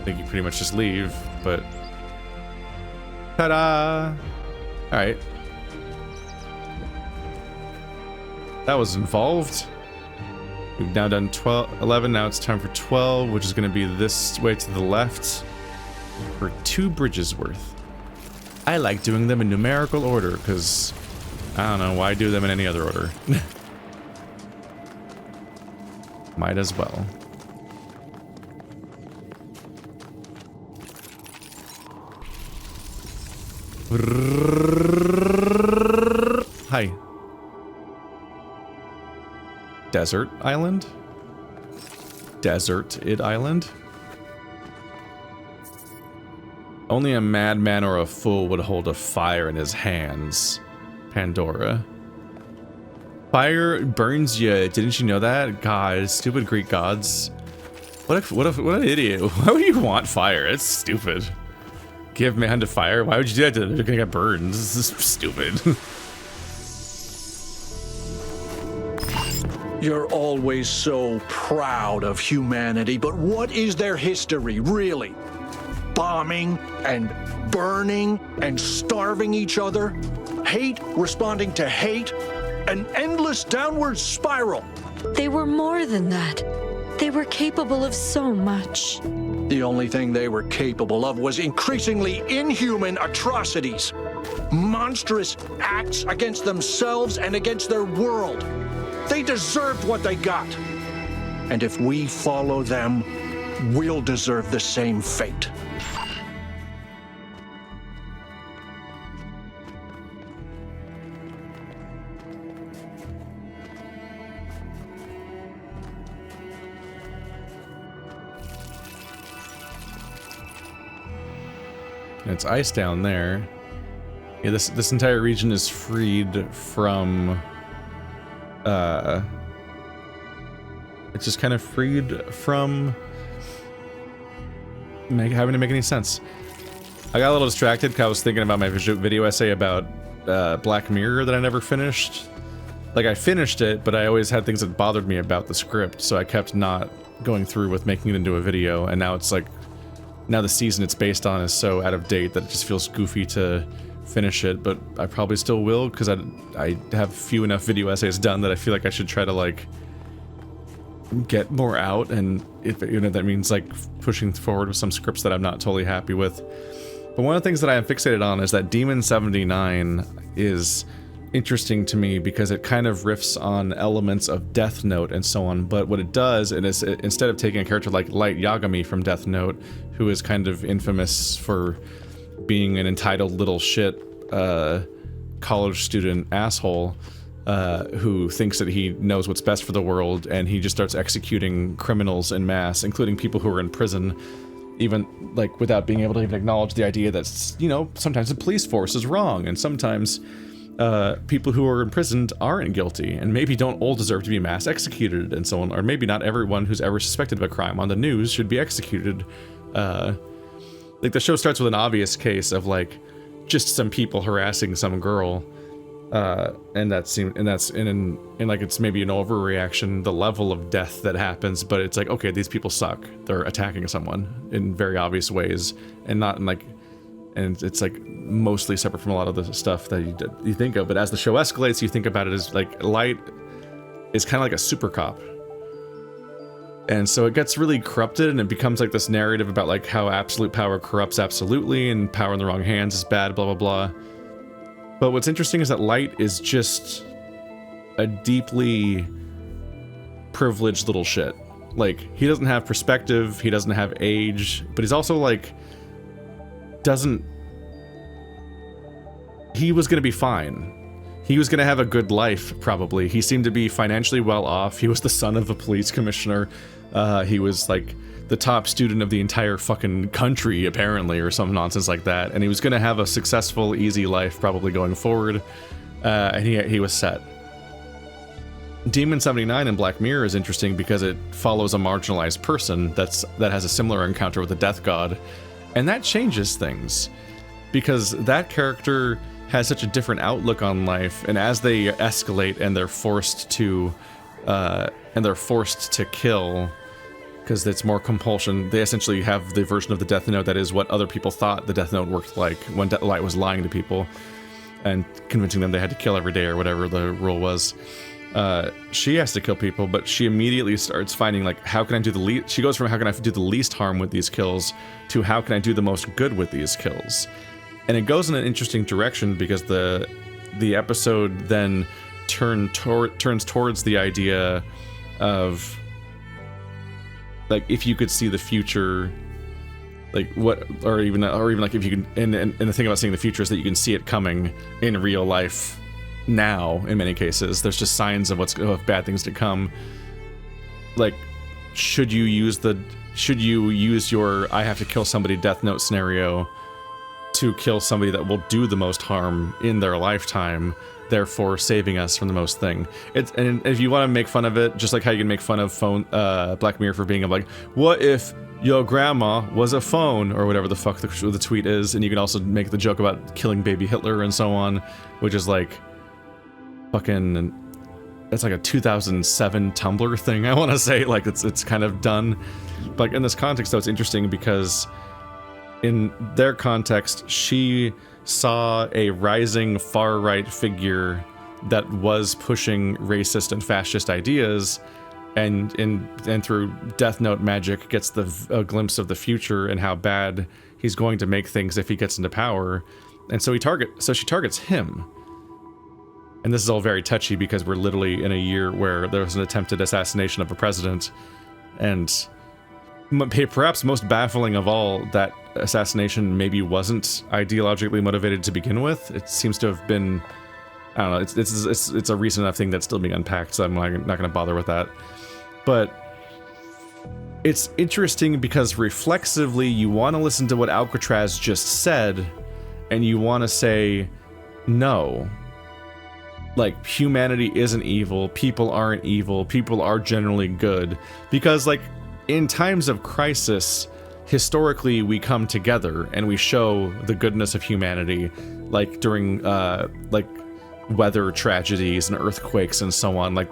I think you pretty much just leave, but... Ta-da! Alright. That was involved. We've now done 11, now it's time for 12, which is going to be this way to the left for 2 bridges worth. I like doing them in numerical order because I don't know why do them in any other order. Might as well. Hi. Desert Island? Deserted Island? Only a madman or a fool would hold a fire in his hands. Pandora. Fire burns you. Didn't you know that? God, stupid Greek gods. What an idiot. Why would you want fire? It's stupid. Give man to fire? Why would you do that to them? They're gonna get burned. This is stupid.
You're always so proud of humanity, but what is their history, really? Bombing and burning and starving each other? Hate responding to hate? An endless downward spiral.
They were more than that. They were capable of so much.
The only thing they were capable of was increasingly inhuman atrocities. Monstrous acts against themselves and against their world. They deserved what they got. And if we follow them, we'll deserve the same fate.
It's ice down there. Yeah, this entire region is freed from it's just kind of freed from having to make any sense. I got a little distracted because I was thinking about my video essay about Black Mirror that I never finished. Like, I finished it, but I always had things that bothered me about the script, so I kept not going through with making it into a video, and now it's like, now the season it's based on is so out of date that it just feels goofy to finish it, but I probably still will because I have few enough video essays done that I feel like I should try to like get more out, and if that means like pushing forward with some scripts that I'm not totally happy with. But one of the things that I am fixated on is that Demon 79 is interesting to me because it kind of riffs on elements of Death Note and so on, but what it does is instead of taking a character like Light Yagami from Death Note, who is kind of infamous for being an entitled little shit college student asshole who thinks that he knows what's best for the world, and he just starts executing criminals en masse, including people who are in prison, even like without being able to even acknowledge the idea that, you know, sometimes the police force is wrong, and sometimes people who are imprisoned aren't guilty, and maybe don't all deserve to be mass executed, and so on, or maybe not everyone who's ever suspected of a crime on the news should be executed. Like, the show starts with an obvious case of like just some people harassing some girl, and like it's maybe an overreaction, the level of death that happens, but it's like, okay, these people suck. They're attacking someone in very obvious ways, and not in like, and it's like mostly separate from a lot of the stuff that you think of. But as the show escalates, you think about it as like Light is kind of like a super cop. And so it gets really corrupted, and it becomes like this narrative about like how absolute power corrupts absolutely, and power in the wrong hands is bad, blah, blah, blah. But what's interesting is that Light is just a deeply privileged little shit. Like, he doesn't have perspective, he doesn't have age, but he's also like, he was gonna be fine. He was gonna have a good life, probably. He seemed to be financially well off. He was the son of a police commissioner. He was like the top student of the entire fucking country, apparently, or some nonsense like that. And he was gonna have a successful, easy life, probably going forward. And he was set. Demon 79 in Black Mirror is interesting because it follows a marginalized person that has a similar encounter with the Death God. And that changes things, because that character has such a different outlook on life, and as they escalate and they're forced to kill, because it's more compulsion, they essentially have the version of the Death Note that is what other people thought the Death Note worked like when Light was lying to people and convincing them they had to kill every day or whatever the rule was. she has to kill people, but she immediately starts finding, like, how can I do the least? She goes from how can I do the least harm with these kills to how can I do the most good with these kills, and it goes in an interesting direction because the episode then turns towards the idea of, like, if you could see the future, like what, or even like if you can, and the thing about seeing the future is that you can see it coming in real life now. In many cases, there's just signs of of bad things to come. Like, should you use your I have to kill somebody Death Note scenario to kill somebody that will do the most harm in their lifetime, therefore saving us from the most thing? And if you want to make fun of it, just like how you can make fun of Black Mirror for being like, what if your grandma was a phone, or whatever the fuck the tweet is, and you can also make the joke about killing baby Hitler and so on, which is like fucking, it's like a 2007 Tumblr thing, I want to say. Like, it's kind of done. But like, in this context though, it's interesting because in their context, she saw a rising far-right figure that was pushing racist and fascist ideas, and through Death Note magic gets a glimpse of the future and how bad he's going to make things if he gets into power. And so she targets him. And this is all very touchy because we're literally in a year where there was an attempted assassination of a president, and perhaps most baffling of all, that assassination maybe wasn't ideologically motivated to begin with. It seems to have been, I don't know, it's a recent enough thing that's still being unpacked, so I'm not going to bother with that. But it's interesting because reflexively you want to listen to what Alcatraz just said, and you want to say, no, like, humanity isn't evil, people aren't evil, people are generally good, because, like, in times of crisis, historically we come together and we show the goodness of humanity, like during like weather tragedies and earthquakes and so on. Like,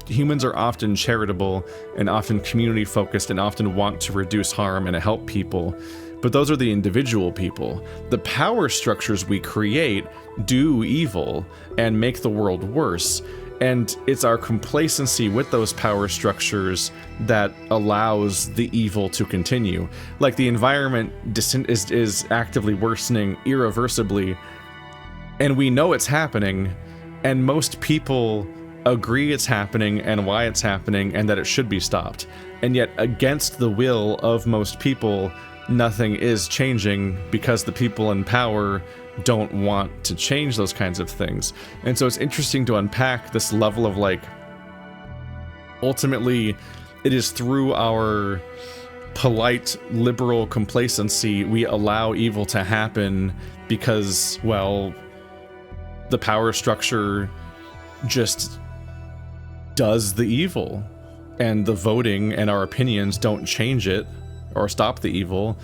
humans are often charitable and often community focused and often want to reduce harm and help people. But those are the individual people. The power structures we create do evil and make the world worse. And it's our complacency with those power structures that allows the evil to continue. Like, the environment is actively worsening irreversibly, and we know it's happening, and most people agree it's happening and why it's happening and that it should be stopped. And yet, against the will of most people, nothing is changing because the people in power don't want to change those kinds of things. And so it's interesting to unpack this level of, like, ultimately it is through our polite liberal complacency we allow evil to happen because, well, the power structure just does the evil, and the voting and our opinions don't change it or stop the evil,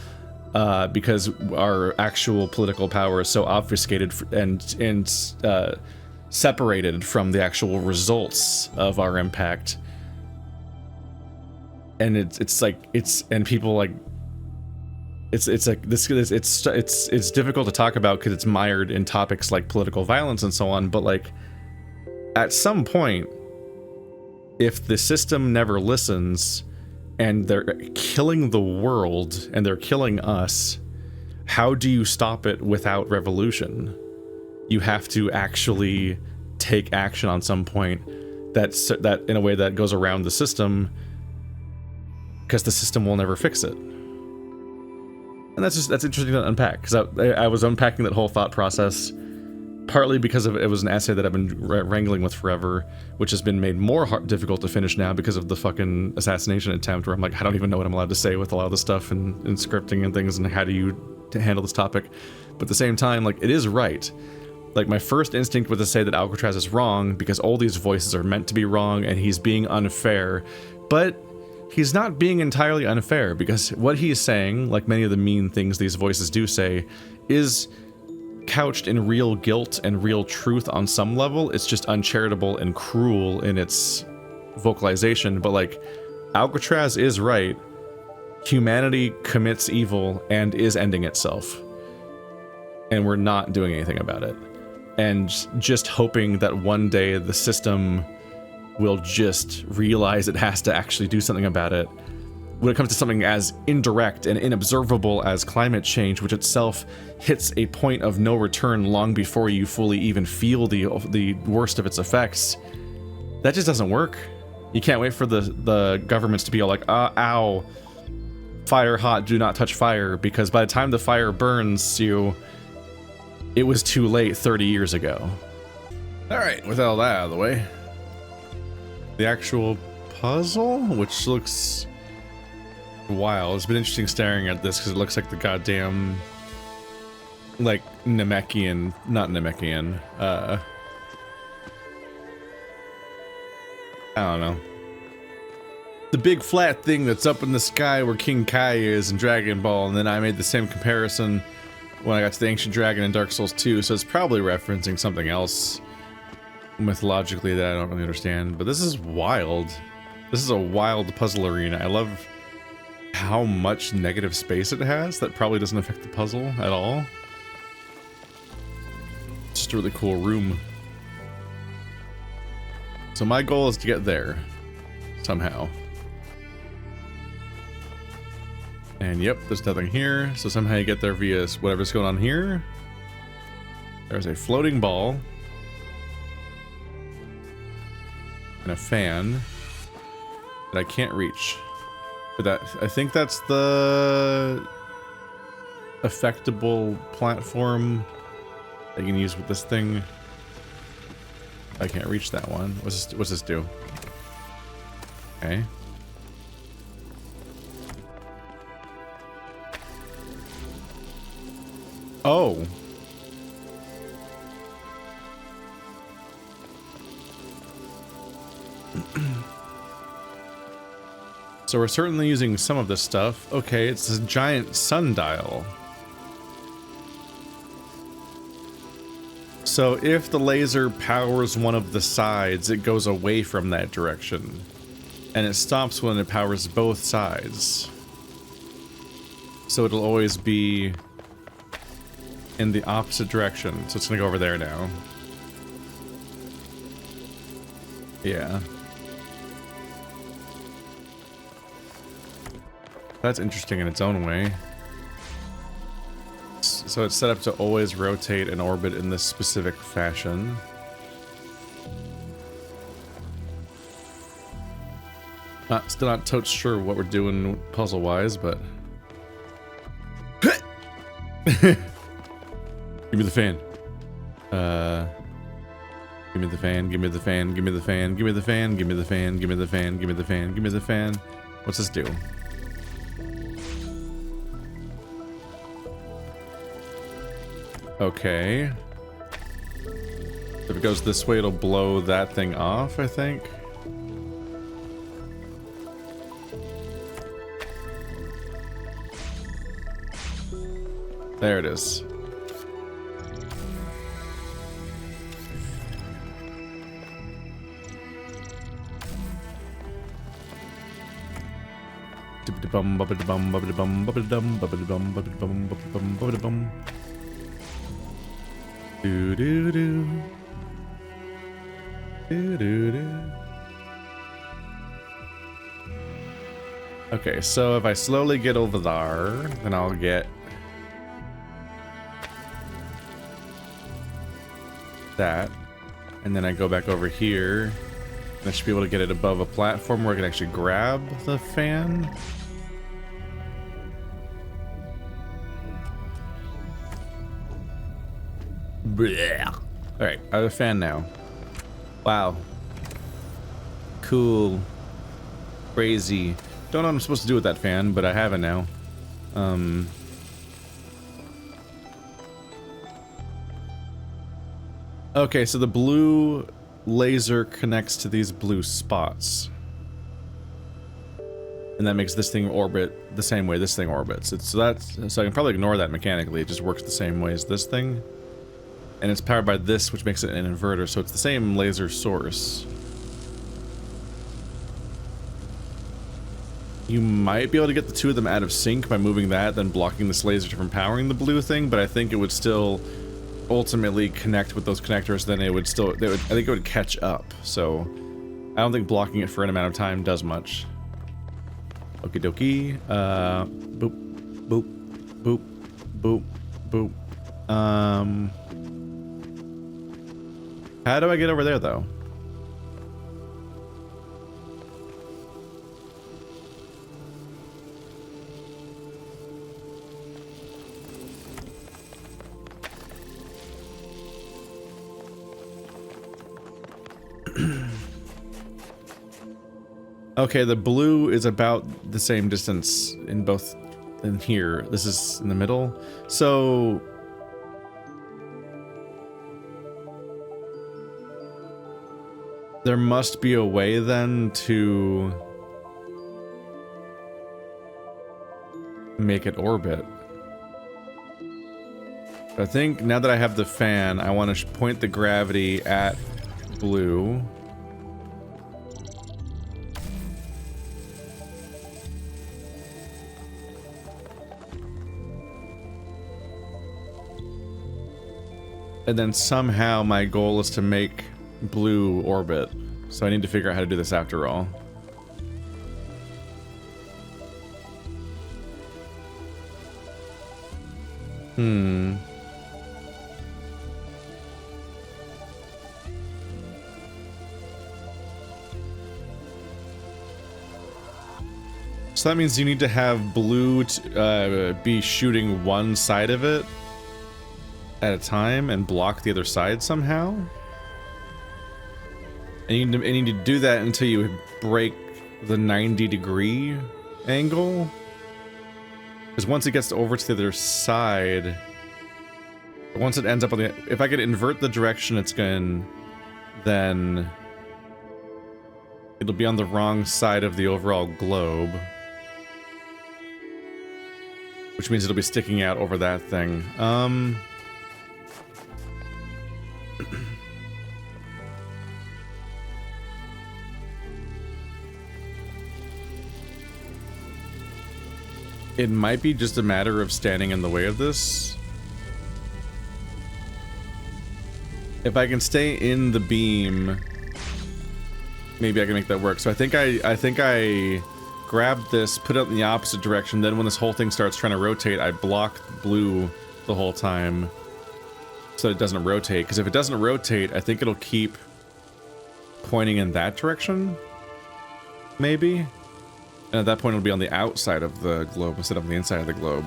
because our actual political power is so obfuscated and separated from the actual results of our impact. And it's difficult to talk about because it's mired in topics like political violence and so on. But, like, at some point, if the system never listens and they're killing the world and they're killing us, how do you stop it without revolution? You have to actually take action on some point that in a way that goes around the system, because the system will never fix it. And that's interesting to unpack, because I was unpacking that whole thought process partly because it was an essay that I've been wrangling with forever, which has been made more difficult to finish now because of the fucking assassination attempt, where I'm like, I don't even know what I'm allowed to say with a lot of the stuff and scripting and things, and how do you handle this topic. But at the same time, like, it is right. Like, my first instinct was to say that Alcatraz is wrong because all these voices are meant to be wrong and he's being unfair. But he's not being entirely unfair, because what he's saying, like many of the mean things these voices do say, is couched in real guilt and real truth on some level. It's just uncharitable and cruel in its vocalization. But, like, Alcatraz is right. Humanity commits evil and is ending itself, and we're not doing anything about it. And just hoping that one day the system will just realize it has to actually do something about it. When it comes to something as indirect and inobservable as climate change, which itself hits a point of no return long before you fully even feel the worst of its effects, that just doesn't work. You can't wait for the governments to be all like, ow, fire hot, do not touch fire, because by the time the fire burns you, it was too late 30 years ago. All right, with all that out of the way, the actual puzzle, which looks wild. It's been interesting staring at this because it looks like the goddamn, like, Namekian, not Namekian, I don't know. The big flat thing that's up in the sky where King Kai is in Dragon Ball, and then I made the same comparison when I got to the Ancient Dragon in Dark Souls 2, so it's probably referencing something else mythologically that I don't really understand, but this is wild. This is a wild puzzle arena. I love how much negative space it has. That probably doesn't affect the puzzle at all. It's just a really cool room. So my goal is to get there somehow. And yep, there's nothing here. So somehow you get there via whatever's going on here. There's a floating ball and a fan that I can't reach. But that, I think that's the affectable platform that you can use with this thing. I can't reach that one. What's this do? Okay. Oh. So we're certainly using some of this stuff. Okay, it's a giant sundial. So if the laser powers one of the sides, it goes away from that direction. And it stops when it powers both sides. So it'll always be in the opposite direction. So it's gonna go over there now. Yeah. That's interesting in its own way. So it's set up to always rotate and orbit in this specific fashion. Still not totes sure what we're doing puzzle-wise, but... Give me the fan. Give me the fan, give me the fan, give me the fan, give me the fan, give me the fan, give me the fan, give me the fan, give me the fan. What's this do? Okay. If it goes this way, it'll blow that thing off, I think. There it is. Do do do. Do do do. Okay, so if I slowly get over there, then I'll get that. And then I go back over here, and I should be able to get it above a platform where I can actually grab the fan. Alright, I have a fan now. Wow. Cool. Crazy. Don't know what I'm supposed to do with that fan, but I have it now. Okay, so the blue laser connects to these blue spots. And that makes this thing orbit the same way this thing orbits. So I can probably ignore that mechanically. It just works the same way as this thing. And it's powered by this, which makes it an inverter, so it's the same laser source. You might be able to get the two of them out of sync by moving that, then blocking this laser from powering the blue thing, but I think it would still ultimately connect with those connectors, then it would still, I think it would catch up. So I don't think blocking it for an amount of time does much. Okie dokie. Boop, boop, boop, boop, boop. How do I get over there, though? Okay, the blue is about the same distance in both in here. This is in the middle. So there must be a way then to make it orbit. I think now that I have the fan, I want to point the gravity at blue. And then somehow my goal is to make blue orbit. So I need to figure out how to do this after all. So that means you need to have blue be shooting one side of it at a time and block the other side somehow. And you need to do that until you break the 90-degree angle. Because once it gets over to the other side, once it ends up on the... If I could invert the direction it's going, then it'll be on the wrong side of the overall globe. Which means it'll be sticking out over that thing. It might be just a matter of standing in the way of this. If I can stay in the beam, maybe I can make that work. So I think I grab this, put it in the opposite direction, then when this whole thing starts trying to rotate, I block blue the whole time so it doesn't rotate. Because if it doesn't rotate, I think it'll keep pointing in that direction, maybe. And at that point, it'll be on the outside of the globe instead of on the inside of the globe.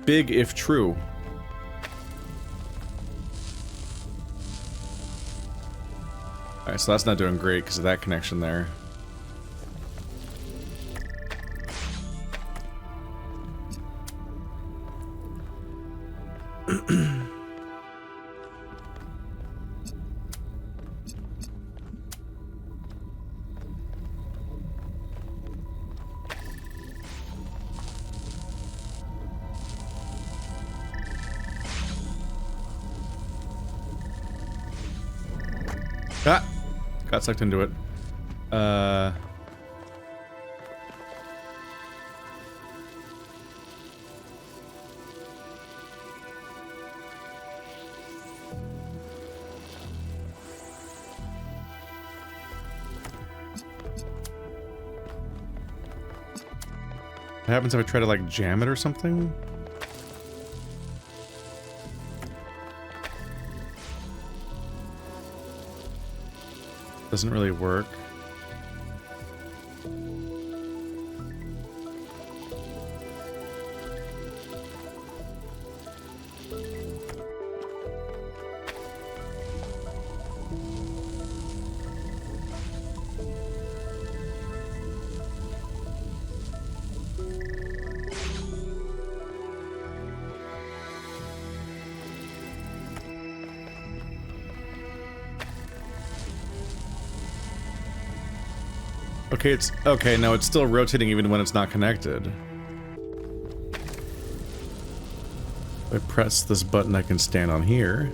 Big if true. Alright, so that's not doing great because of that connection there. Got sucked into it. What happens if I try to like jam it or something? Doesn't really work. Okay, it's okay. No, it's still rotating even when it's not connected. If I press this button, I can stand on here.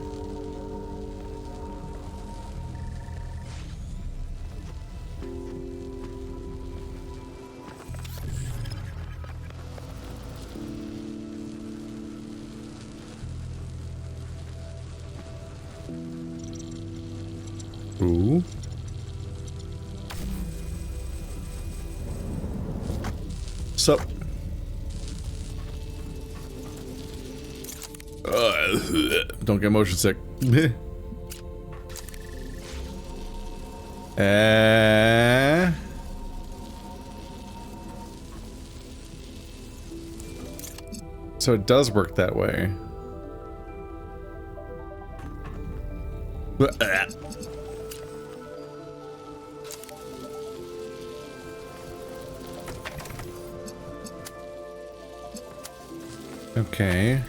Ooh. Sup? Don't get motion sick. So it does work that way. Okay.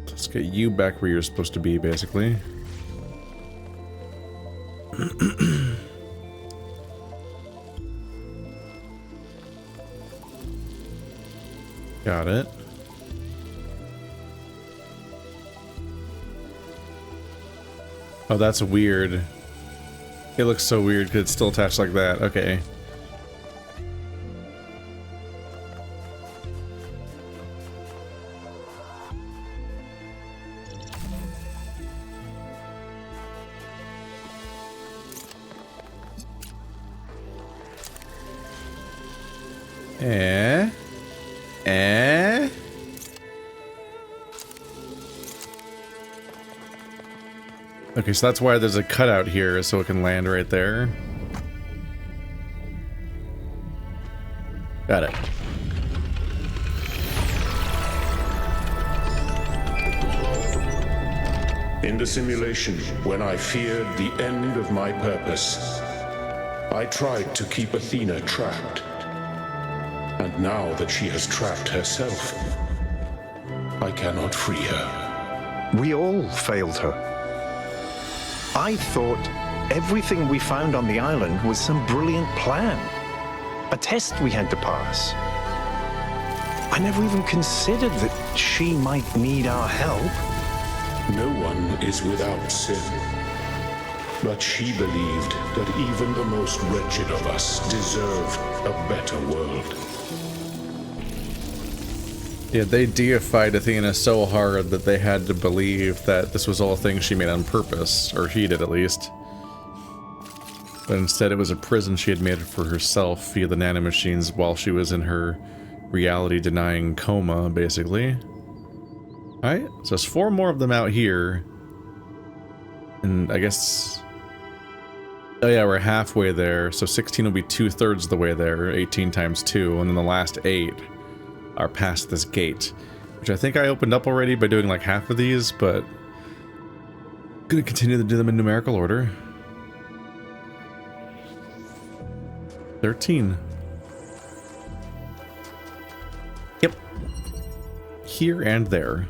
Let's get you back where you're supposed to be, basically. Got it. Oh, that's weird. It looks so weird because it's still attached like that. Okay. Okay, so that's why there's a cutout here, so it can land right there. Got it.
In the simulation, when I feared the end of my purpose, I tried to keep Athena trapped. And now that she has trapped herself, I cannot free her.
We all failed her. I thought everything we found on the island was some brilliant plan. A test we had to pass. I never even considered that she might need our help.
No one is without sin. But she believed that even the most wretched of us deserved a better world.
Yeah, they deified Athena so hard that they had to believe that this was all a thing she made on purpose, or he did at least. But instead it was a prison she had made for herself via the nanomachines while she was in her reality-denying coma, basically. Alright, so there's 4 more of them out here. And I guess... Oh yeah, we're halfway there, so 16 will be 2/3 of the way there, 18 times 2, and then the last 8 are past this gate, which I think I opened up already by doing like half of these, but I'm gonna continue to do them in numerical order. 13. Yep. Here and there.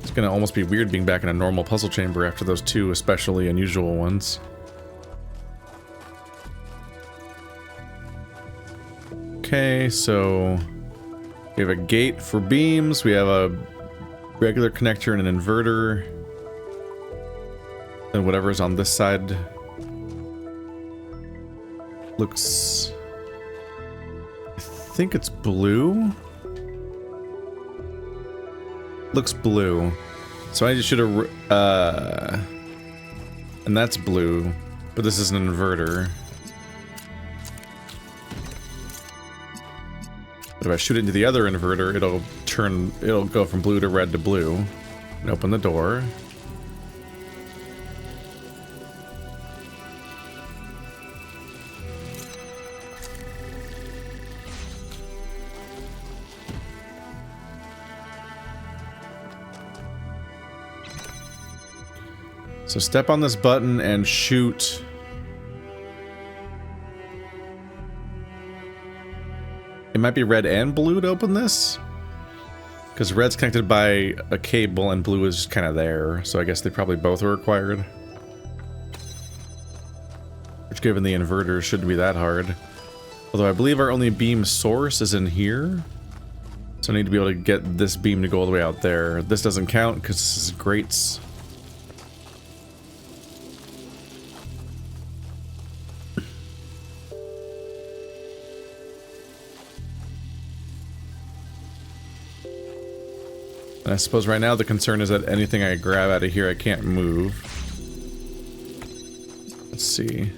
It's gonna almost be weird being back in a normal puzzle chamber after those 2 especially unusual ones. Okay, so we have a gate for beams, we have a regular connector and an inverter, and whatever's on this side looks... I think it's blue? Looks blue. So I should have... and that's blue, but this is an inverter. But if I shoot it into the other inverter, it'll go from blue to red to blue. And open the door. So step on this button and shoot. It might be red and blue to open this, because red's connected by a cable and blue is kind of there, so I guess they probably both are required. Which, given the inverter, shouldn't be that hard. Although I believe our only beam source is in here, so I need to be able to get this beam to go all the way out there. This doesn't count because this is grates. And I suppose right now the concern is that anything I grab out of here I can't move. Let's see.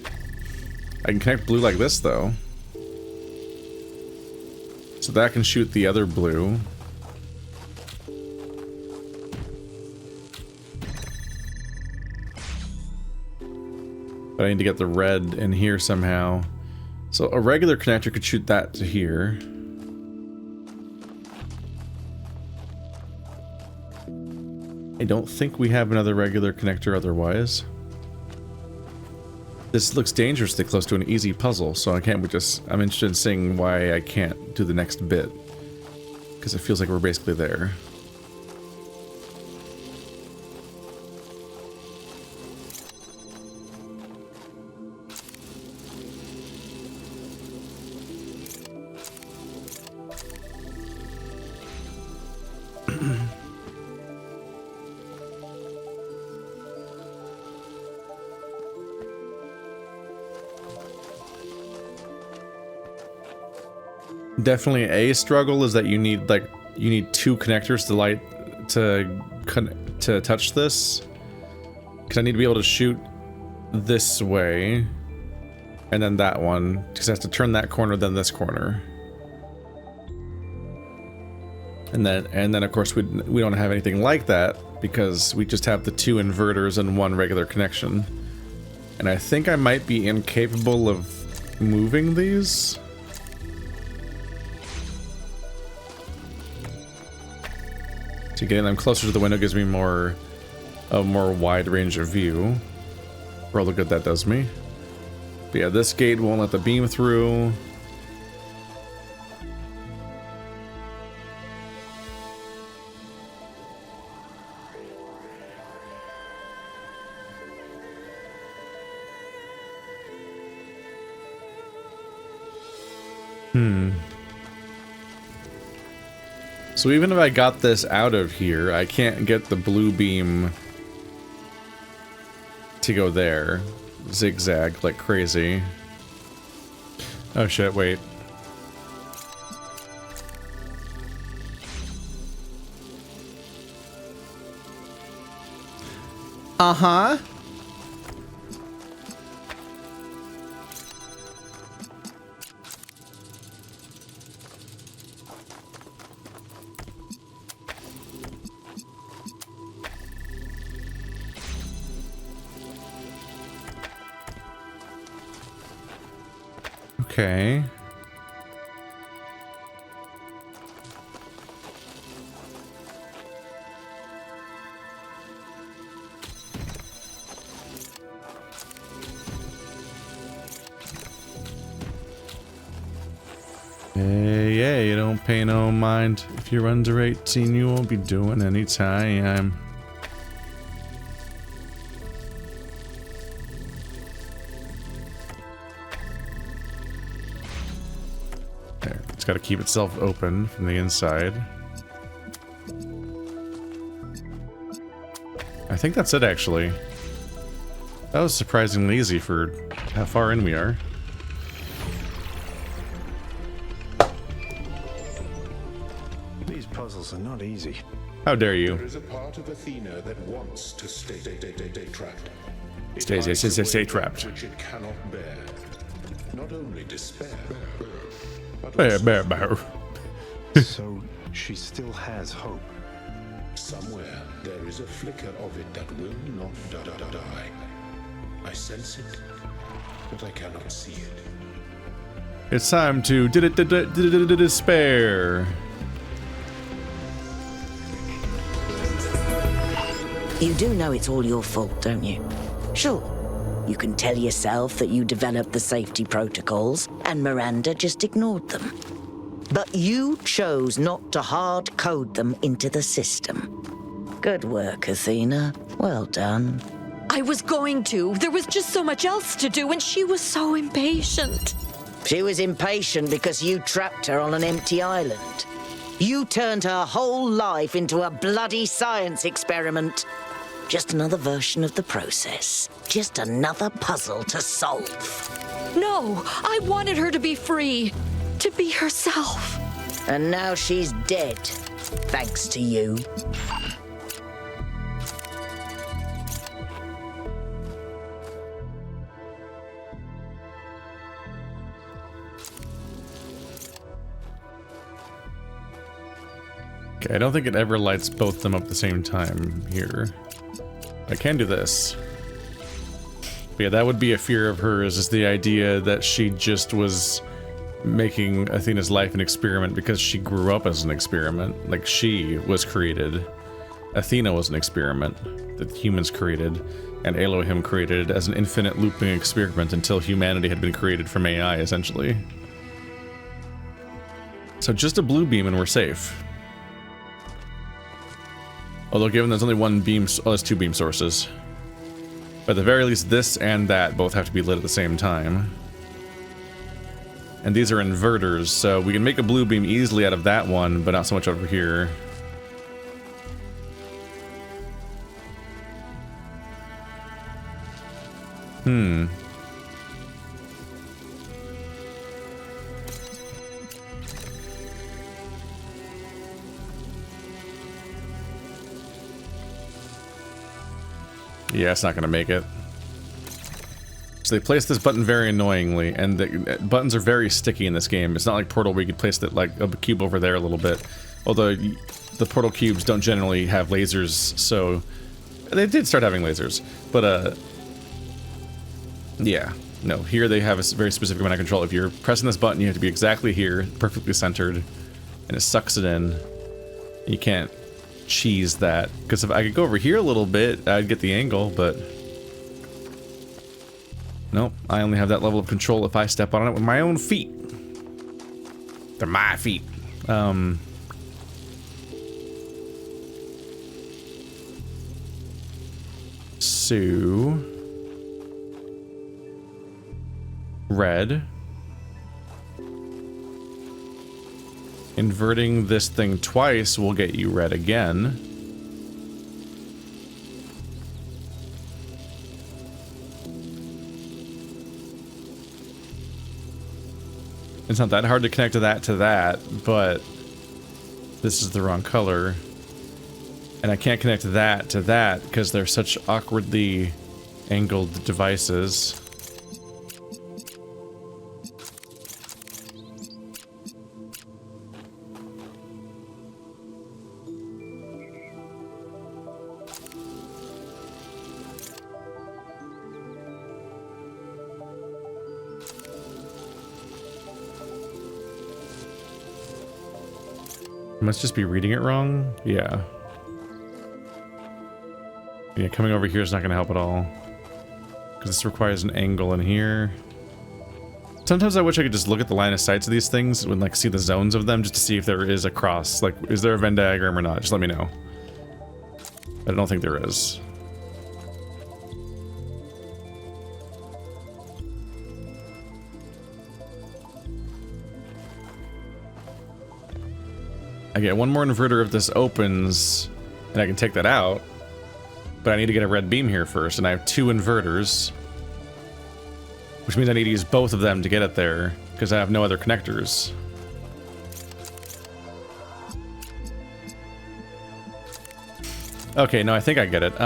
I can connect blue like this though. So that can shoot the other blue. But I need to get the red in here somehow. So a regular connector could shoot that to here. I don't think we have another regular connector otherwise. This looks dangerously close to an easy puzzle, so I can't just... I'm interested in seeing why I can't do the next bit. Because it feels like we're basically there. Definitely a struggle is that you need two connectors to touch this. Because I need to be able to shoot this way, and then that one. Because I have to turn that corner, then this corner, and then of course we don't have anything like that because we just have the two inverters and one regular connection. And I think I might be incapable of moving these. So getting them closer to the window gives me a more wide range of view. For all the good that does me. But yeah, this gate won't let the beam through. So even if I got this out of here, I can't get the blue beam to go there. Zigzag like crazy. Oh shit, wait. Uh-huh. Okay. Yeah, you don't pay no mind. If you're under 18, you won't be doing any time. Got to keep itself open from the inside. I think that's it, actually. That was surprisingly easy for how far in we are.
These puzzles are not easy.
How dare you?
There is a part of Athena that wants to stay trapped.
Stay trapped.
Which it cannot bear. Not only despair.
So she still has hope.
Somewhere there is a flicker of it that will not die. I sense it, but I cannot see it.
It's time to despair.
You do know it's all your fault, don't you? Sure. You can tell yourself that you developed the safety protocols and Miranda just ignored them. But you chose not to hard code them into the system. Good work, Athena. Well done.
I was going to. There was just so much else to do, and she was so impatient.
She was impatient because you trapped her on an empty island. You turned her whole life into a bloody science experiment. Just another version of the process. Just another puzzle to solve.
No, I wanted her to be free. To be herself.
And now she's dead, thanks to you.
Okay, I don't think it ever lights both of them up at the same time here. I can do this. But yeah, that would be a fear of hers, is the idea that she just was making Athena's life an experiment because she grew up as an experiment. Like, she was created. Athena was an experiment that humans created, and Elohim created as an infinite looping experiment until humanity had been created from AI, essentially. So just a blue beam and we're safe. Although given there's only one beam, oh, there's two beam sources. But at the very least, this and that both have to be lit at the same time. And these are inverters, so we can make a blue beam easily out of that one, but not so much over here. Yeah, it's not gonna make it. So they placed this button very annoyingly, and the buttons are very sticky in this game. It's not like Portal where you could place it like a cube over there a little bit. Although the Portal cubes don't generally have lasers, so they did start having lasers. But yeah, no. Here they have a very specific amount of control. If you're pressing this button, you have to be exactly here, perfectly centered, and it sucks it in. You can't cheese that, because if I could go over here a little bit, I'd get the angle, but nope, I only have that level of control if I step on it with my own feet. They're my feet. So red. Inverting this thing twice will get you red again. It's not that hard to connect to that, but this is the wrong color. And I can't connect that to that because they're such awkwardly angled devices. Must just be reading it wrong? Yeah. Yeah, coming over here is not going to help at all. Because this requires an angle in here. Sometimes I wish I could just look at the line of sights of these things and like see the zones of them just to see if there is a cross. Like, is there a Venn diagram or not? Just let me know. But I don't think there is. I get one more inverter if this opens, and I can take that out. But I need to get a red beam here first, and I have two inverters. Which means I need to use both of them to get it there, because I have no other connectors. Okay, no, I think I get it.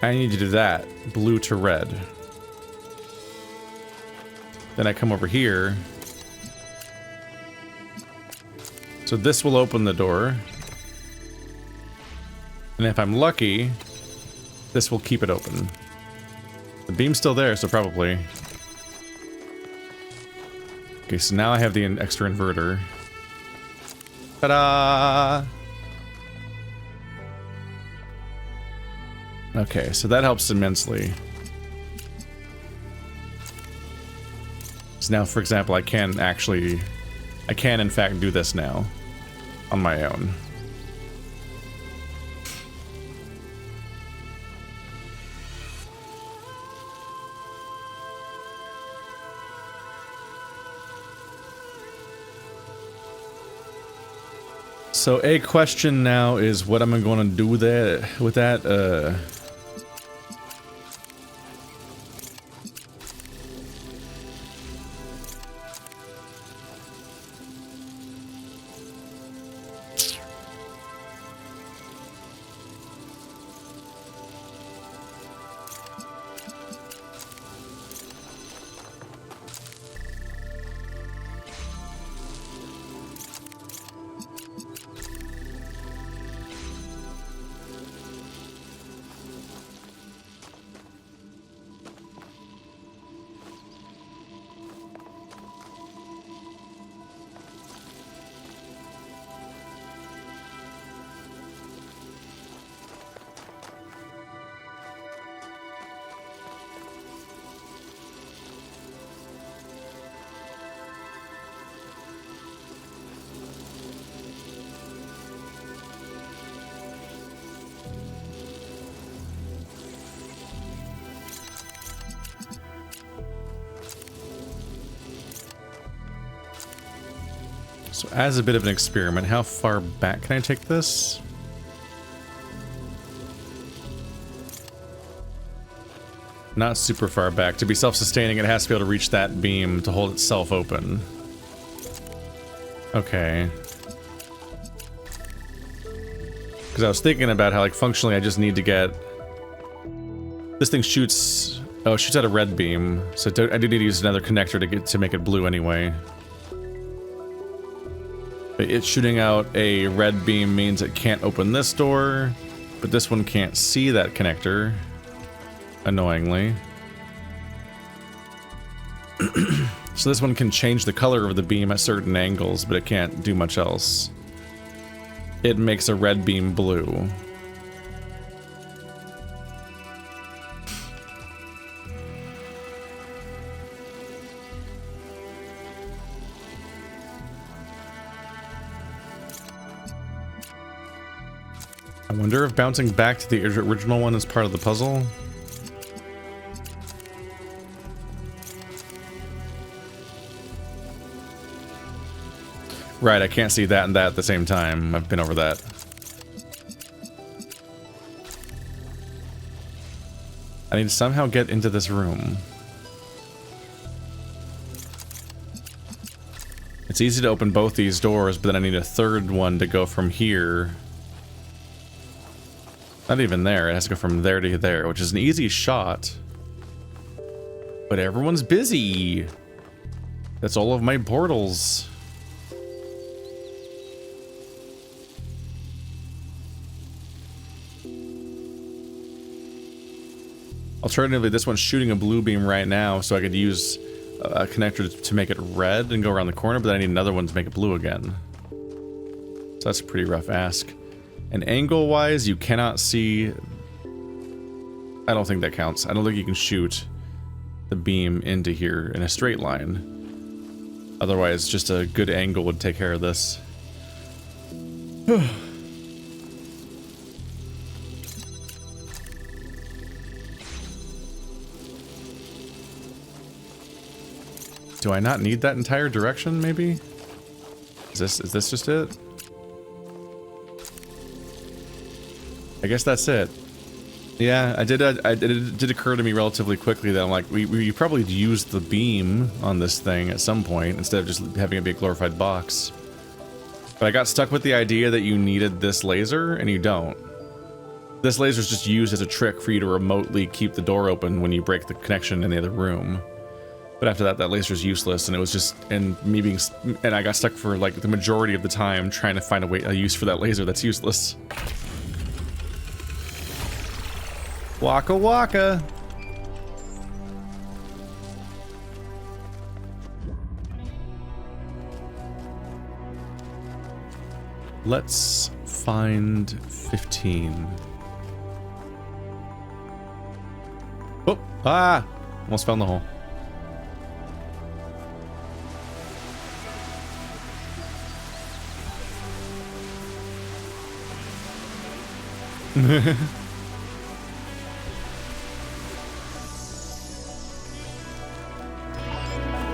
I need to do that. Blue to red. Then I come over here. So this will open the door. And if I'm lucky, this will keep it open. The beam's still there, so probably. Okay, so now I have the extra inverter. Ta-da! Okay, so that helps immensely. So now, for example, I can in fact do this now on my own. So a question now is what am I going to do with that? So as a bit of an experiment, how far back can I take this? Not super far back. To be self-sustaining, it has to be able to reach that beam to hold itself open. Okay. Because I was thinking about how, like, functionally I just need to get... This thing shoots... Oh, it shoots out a red beam. So I do need to use another connector to make it blue anyway. But it's shooting out a red beam means it can't open this door. But this one can't see that connector. Annoyingly. So this one can change the color of the beam at certain angles, but it can't do much else. It makes a red beam blue. I wonder if bouncing back to the original one is part of the puzzle. Right, I can't see that and that at the same time. I've been over that. I need to somehow get into this room. It's easy to open both these doors, but then I need a third one to go from here. Not even there, it has to go from there to there, which is an easy shot. But everyone's busy. That's all of my portals. Alternatively, this one's shooting a blue beam right now, so I could use a connector to make it red and go around the corner, but then I need another one to make it blue again. So that's a pretty rough ask. And angle-wise, you cannot see... I don't think that counts. I don't think you can shoot the beam into here in a straight line. Otherwise, just a good angle would take care of this. Do I not need that entire direction, maybe? Is this just it? I guess that's it. Yeah, it did occur to me relatively quickly that I'm like, we probably used the beam on this thing at some point instead of just having it be a glorified box. But I got stuck with the idea that you needed this laser, and you don't. This laser is just used as a trick for you to remotely keep the door open when you break the connection in the other room. But after that, that laser's useless, and it was just, and I got stuck for like the majority of the time trying to find a use for that laser that's useless. Waka waka. Let's find 15. Oh, ah! Almost found the hole.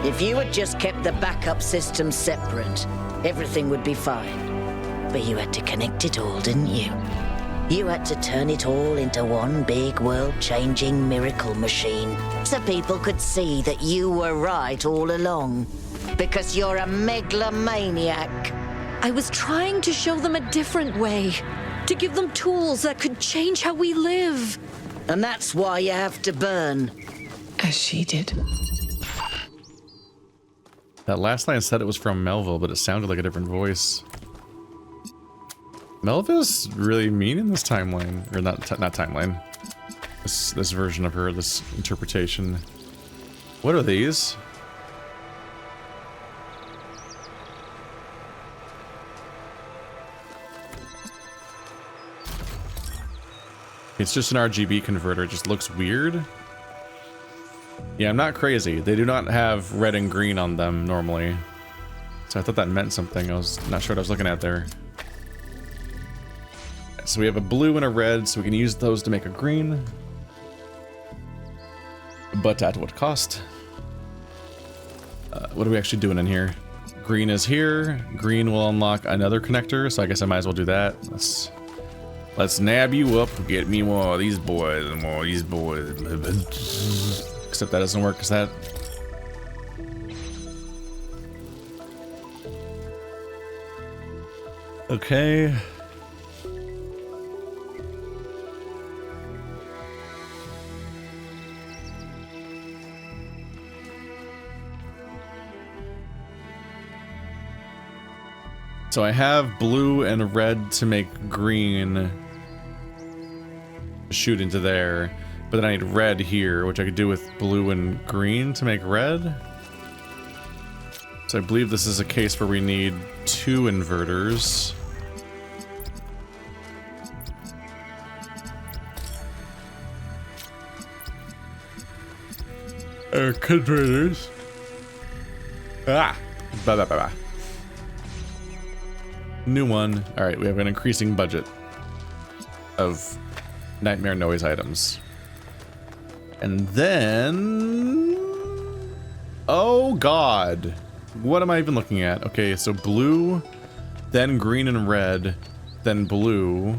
If you had just kept the backup system separate, everything would be fine. But you had to connect it all, didn't you? You had to turn it all into one big world-changing miracle machine, so people could see that you were right all along. Because you're a megalomaniac.
I was trying to show them a different way, to give them tools that could change how we live.
And that's why you have to burn.
As she did.
That last line said it was from Melville, but it sounded like a different voice. Melville's really mean in this timeline, or not timeline. This version of her, this interpretation. What are these? It's just an RGB converter. It just looks weird. Yeah, I'm not crazy. They do not have red and green on them normally. So I thought that meant something. I was not sure what I was looking at there. So we have a blue and a red, so we can use those to make a green. But at what cost? What are we actually doing in here? Green is here. Green will unlock another connector, so I guess I might as well do that. Let's nab you up. Get me more of these boys and more of these boys. Except that doesn't work because that. Okay. So I have blue and red to make green shoot into there, but then I need red here, which I could do with blue and green to make red. So I believe this is a case where we need 2 inverters. Converters. Ah! Blah, blah, blah, blah. New one. Alright, we have an increasing budget of nightmare noise items. And then... oh god! What am I even looking at? Okay, so blue, then green and red, then blue.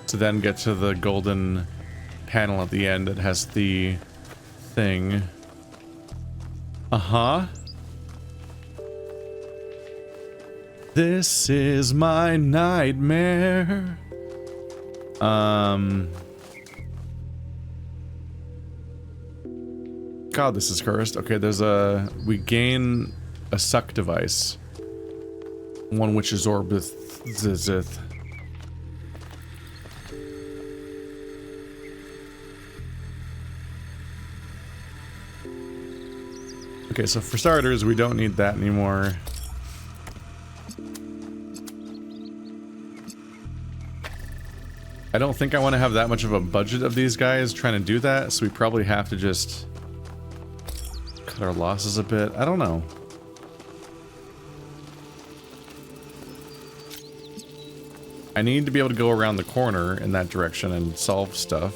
To then get to the golden panel at the end that has the thing. Uh-huh. This is my nightmare. God, this is cursed. Okay, there's a... we gain a suck device. One which absorbs... Okay, so for starters, we don't need that anymore. I don't think I want to have that much of a budget of these guys trying to do that, so we probably have to just cut our losses a bit. I don't know. I need to be able to go around the corner in that direction and solve stuff.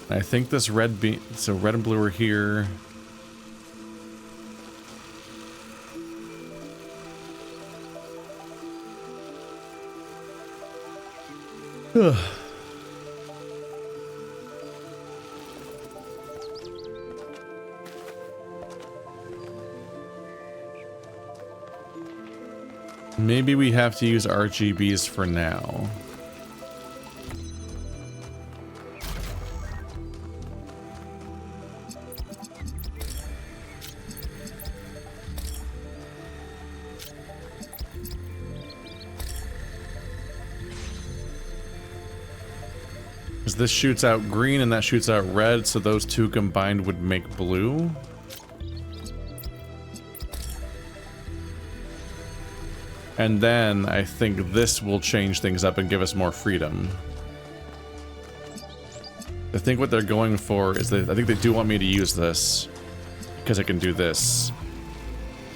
I think this red beam, so red and blue are here. Maybe we have to use RGBs for now. Because this shoots out green and that shoots out red, so those two combined would make blue. And then I think this will change things up and give us more freedom. I think what they're going for is that I think they do want me to use this because I can do this.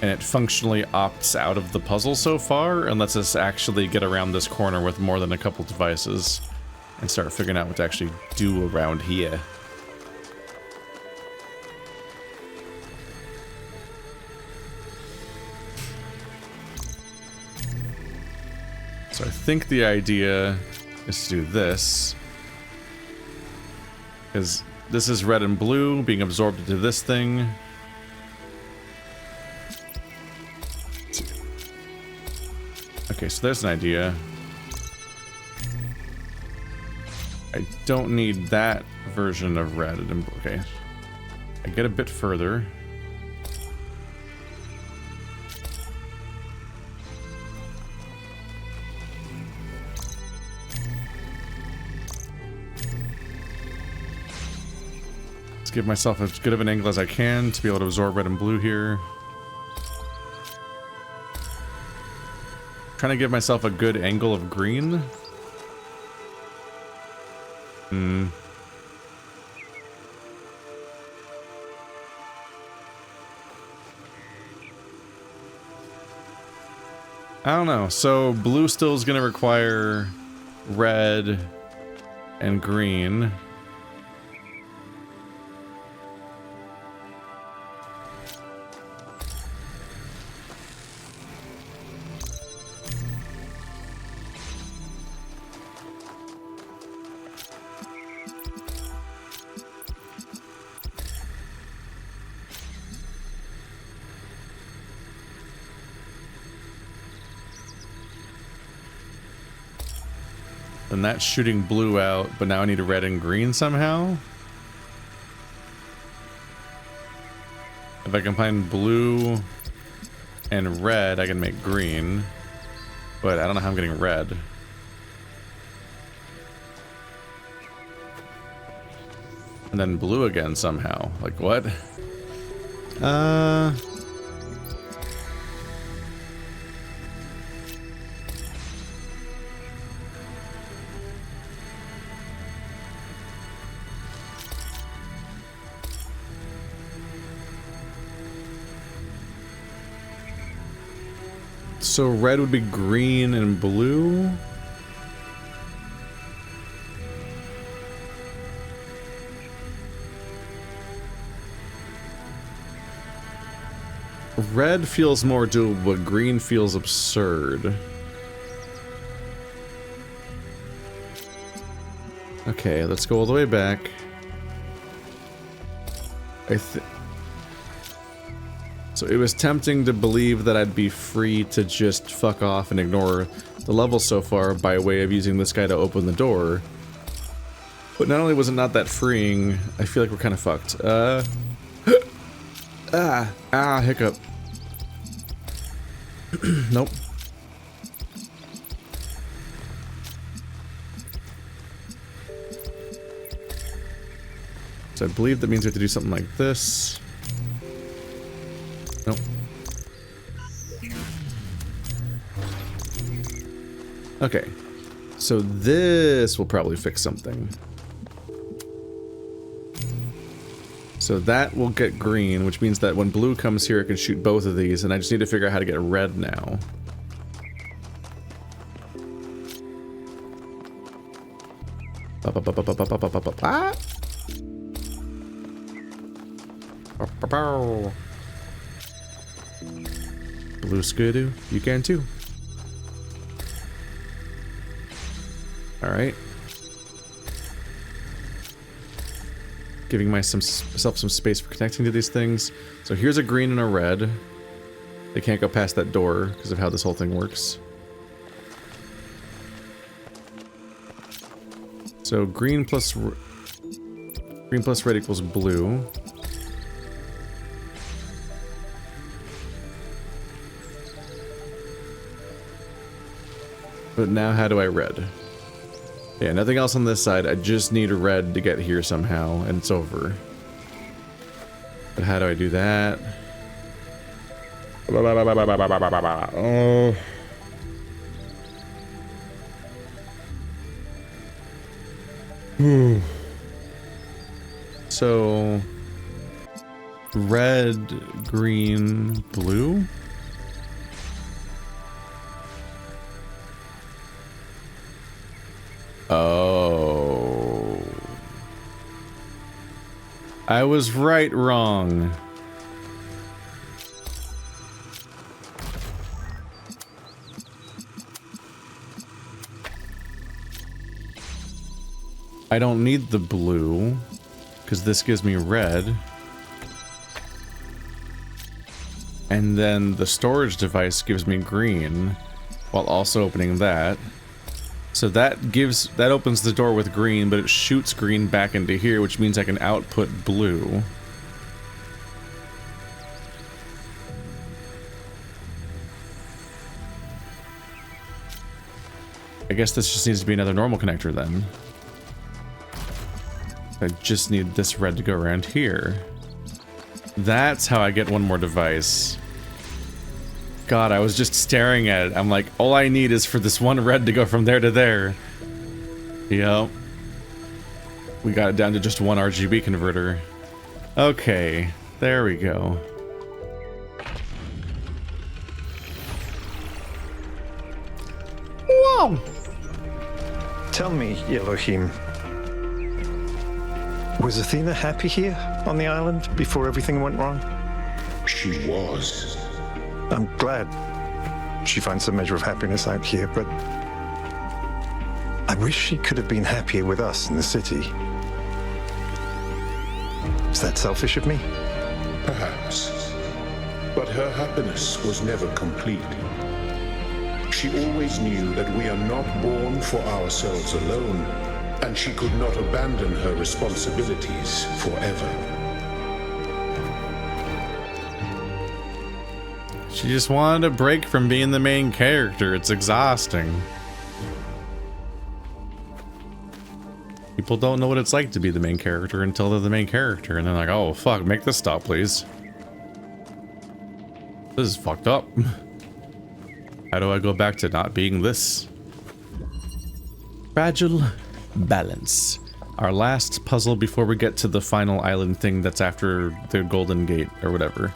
And it functionally opts out of the puzzle so far and lets us actually get around this corner with more than a couple devices and start figuring out what to actually do around here. So I think the idea is to do this. Because this is red and blue being absorbed into this thing. Okay, so there's an idea. I don't need that version of red and blue. Okay. I get a bit further. Give myself as good of an angle as I can to be able to absorb red and blue here. Trying to give myself a good angle of green. I don't know. So blue still is going to require red and green. Then that's shooting blue out, but now I need a red and green somehow. If I combine blue and red, I can make green. But I don't know how I'm getting red. And then blue again somehow. Like what? So red would be green and blue? Red feels more doable, but green feels absurd. Okay, let's go all the way back. So it was tempting to believe that I'd be free to just fuck off and ignore the level so far by way of using this guy to open the door. But not only was it not that freeing, I feel like we're kind of fucked. Hiccup. Nope. So I believe that means we have to do something like this. Nope. Okay. So this will probably fix something. So that will get green, which means that when blue comes here, it can shoot both of these, and I just need to figure out how to get red now. Blue Skidoo, you can too. Alright. Giving myself some space for connecting to these things. So here's a green and a red. They can't go past that door because of how this whole thing works. So green plus red equals blue. But now how do I red? Yeah, nothing else on this side. I just need a red to get here somehow, and it's over. But how do I do that? Oh. So red, green, blue? Oh. I was wrong. I don't need the blue, because this gives me red. And then the storage device gives me green, while also opening that. So that opens the door with green, but it shoots green back into here, which means I can output blue. I guess this just needs to be another normal connector then. I just need this red to go around here. That's how I get one more device. God, I was just staring at it. I'm like, all I need is for this one red to go from there to there. Yep. We got it down to just one RGB converter. Okay, there we go. Whoa!
Tell me, Elohim, was Athena happy here on the island before everything went wrong?
She was.
I'm glad she finds some measure of happiness out here, but I wish she could have been happier with us in the city. Is that selfish of me?
Perhaps. But her happiness was never complete. she always knew that we are not born for ourselves alone, and she could not abandon her responsibilities forever.
She just wanted a break from being the main character. It's exhausting. People don't know what it's like to be the main character until they're the main character, and they're like, oh fuck, make this stop, please. This is fucked up. How do I go back to not being this? Fragile balance. Our last puzzle before we get to the final island thing that's after the Golden Gate or whatever.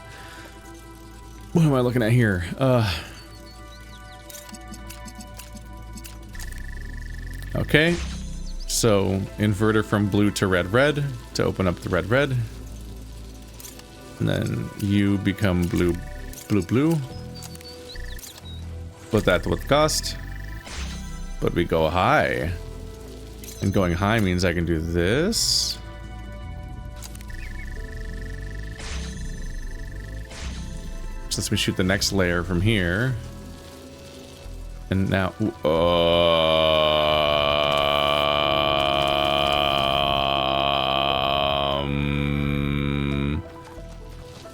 What am I looking at here? Okay. So, inverter from blue to red to open up the red. And then you become blue. But that would cost. But we go high. And going high means I can do this. So let's me shoot the next layer from here. And now...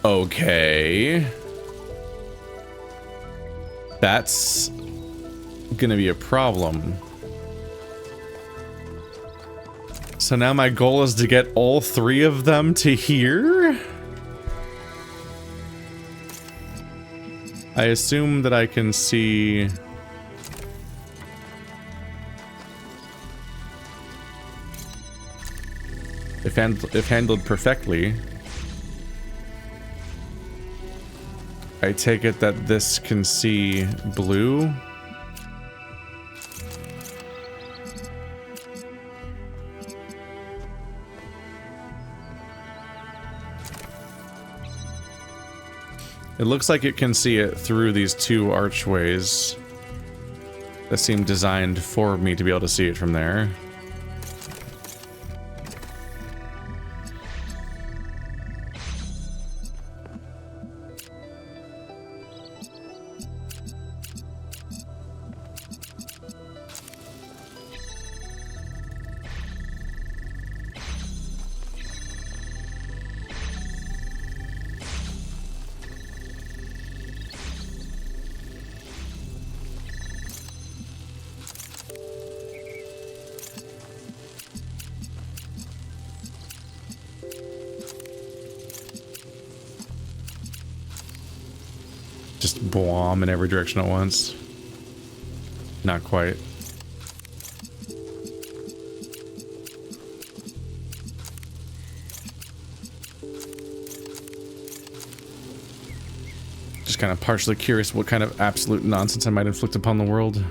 okay. That's gonna be a problem. So now my goal is to get all three of them to here? I assume that I can see... If handled perfectly, I take it that this can see blue. It looks like it can see it through these two archways that seem designed for me to be able to see it from there. Just bomb in every direction at once. Not quite. Just kind of partially curious what kind of absolute nonsense I might inflict upon the world.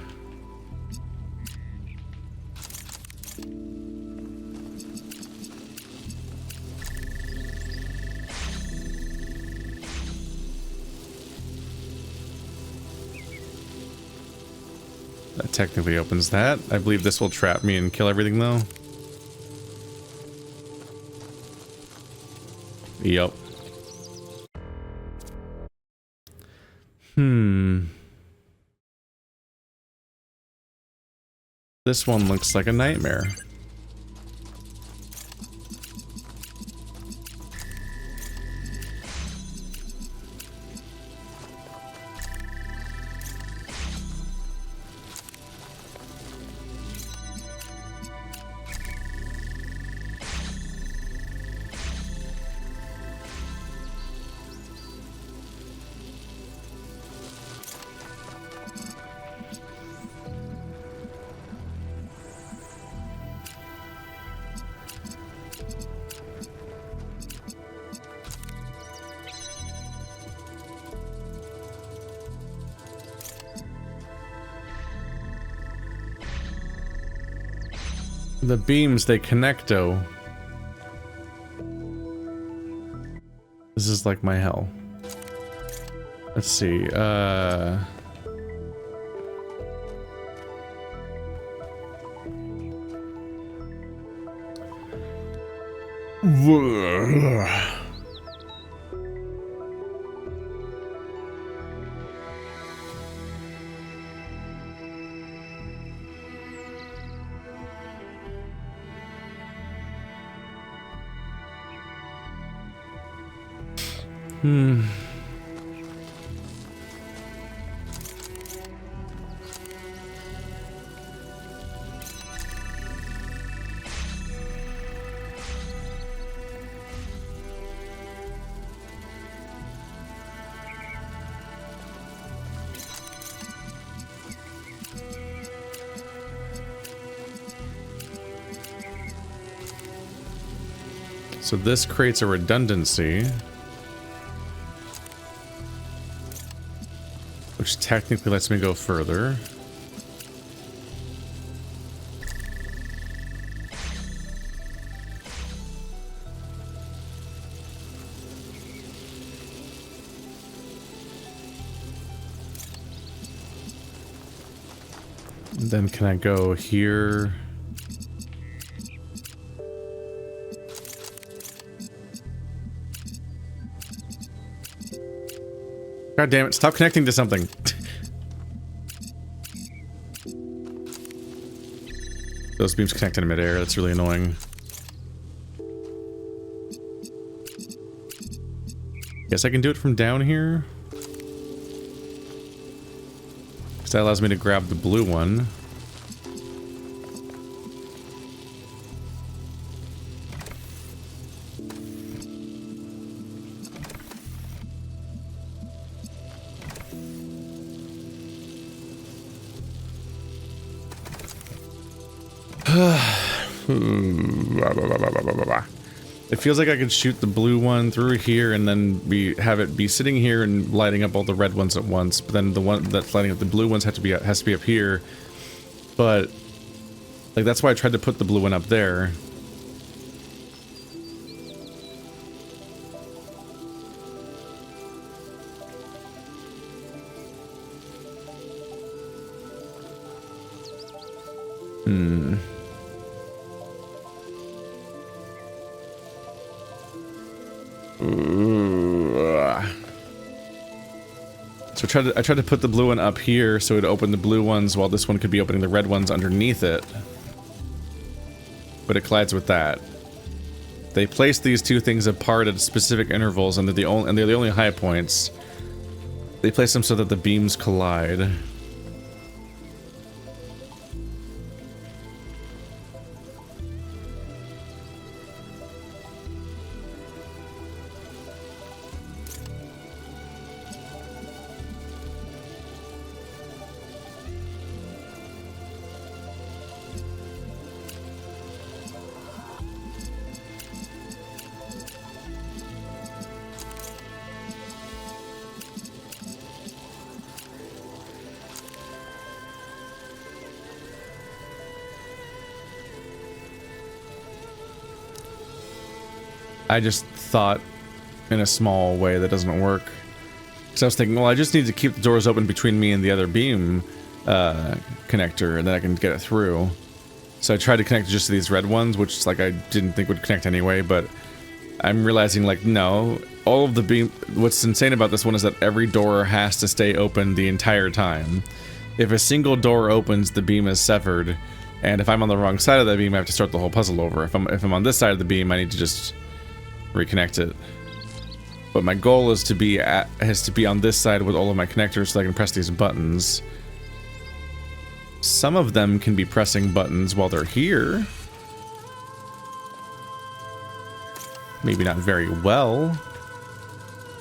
That technically opens that. I believe this will trap me and kill everything though. Yup. This one looks like a nightmare. The beams, they connecto. This is like my hell. Let's see, So this creates a redundancy, which technically lets me go further. And then can I go here? God damn it, stop connecting to something. Those beams connect in midair, that's really annoying. Guess I can do it from down here. Because that allows me to grab the blue one. It feels like I could shoot the blue one through here and then have it be sitting here and lighting up all the red ones at once. But then the one that's lighting up the blue ones has to be up here. But like that's why I tried to put the blue one up there. So I tried to put the blue one up here so it'd open the blue ones while this one could be opening the red ones underneath it. But it collides with that. They place these two things apart at specific intervals and they're the only high points. They place them so that the beams collide. I just thought in a small way that doesn't work. Because I was thinking, well, I just need to keep the doors open between me and the other beam connector, and then I can get it through. So I tried to connect just to these red ones, which like I didn't think would connect anyway, but I'm realizing like, no, all of the beam, what's insane about this one is that every door has to stay open the entire time. If a single door opens, the beam is severed, and if I'm on the wrong side of that beam, I have to start the whole puzzle over. If I'm on this side of the beam, I need to just reconnect it. But my goal is to be on this side with all of my connectors so I can press these buttons. Some of them can be pressing buttons while they're here. Maybe not very well.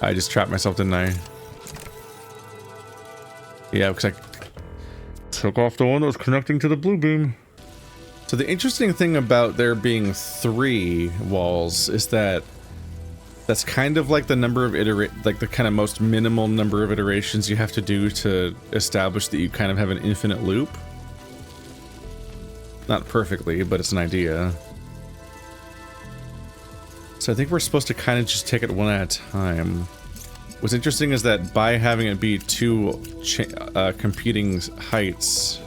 I just trapped myself, didn't I? Yeah, because I took off the one that was connecting to the blue beam. So the interesting thing about there being 3 walls is that that's kind of like the number of the kind of most minimal number of iterations you have to do to establish that you kind of have an infinite loop. Not perfectly, but it's an idea. So I think we're supposed to kind of just take it one at a time. What's interesting is that by having it be 2 competing heights,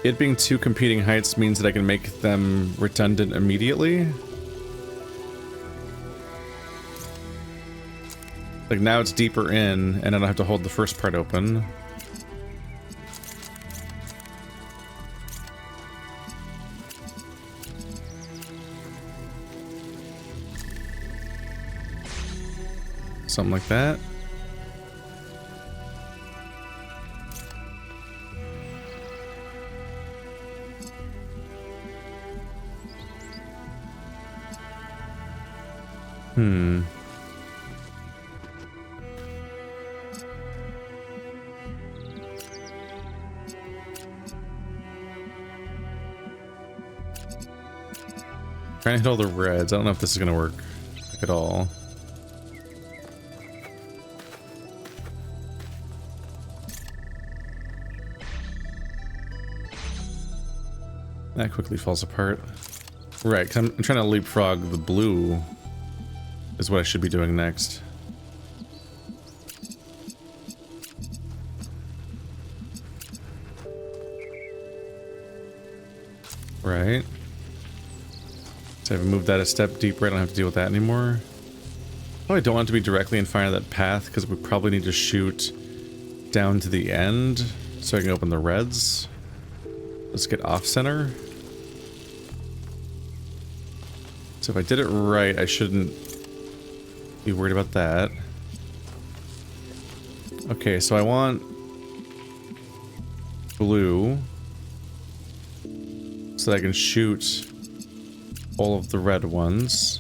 it being 2 competing heights means that I can make them redundant immediately. Like now it's deeper in, and I don't have to hold the first part open. Something like that. Trying to hit all the reds. I don't know if this is gonna work at all. That quickly falls apart. Right, 'cause I'm trying to leapfrog the blue is what I should be doing next. Right. So I've moved that a step deeper. I don't have to deal with that anymore. Oh, I don't want it to be directly in front of that path because we probably need to shoot down to the end so I can open the reds. Let's get off center. So if I did it right, I shouldn't be worried about that. Okay, so I want blue so that I can shoot all of the red ones.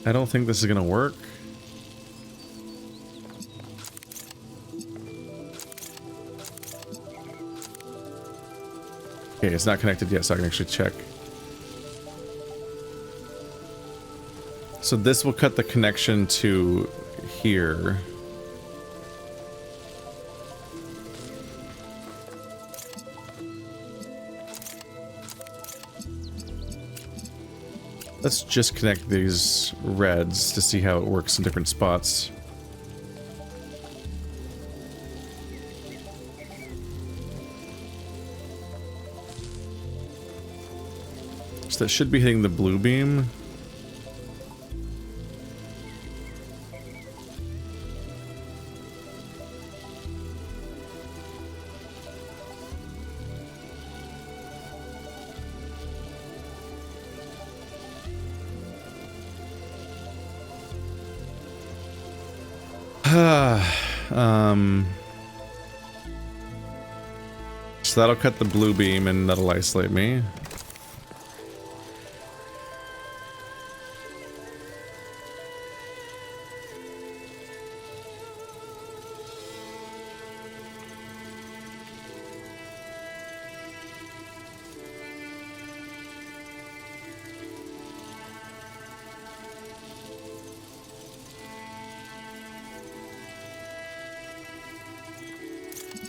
I don't think this is gonna work. Okay, it's not connected yet, so I can actually check. So this will cut the connection to here. Let's just connect these reds to see how it works in different spots. So that should be hitting the blue beam. So that'll cut the blue beam and that'll isolate me.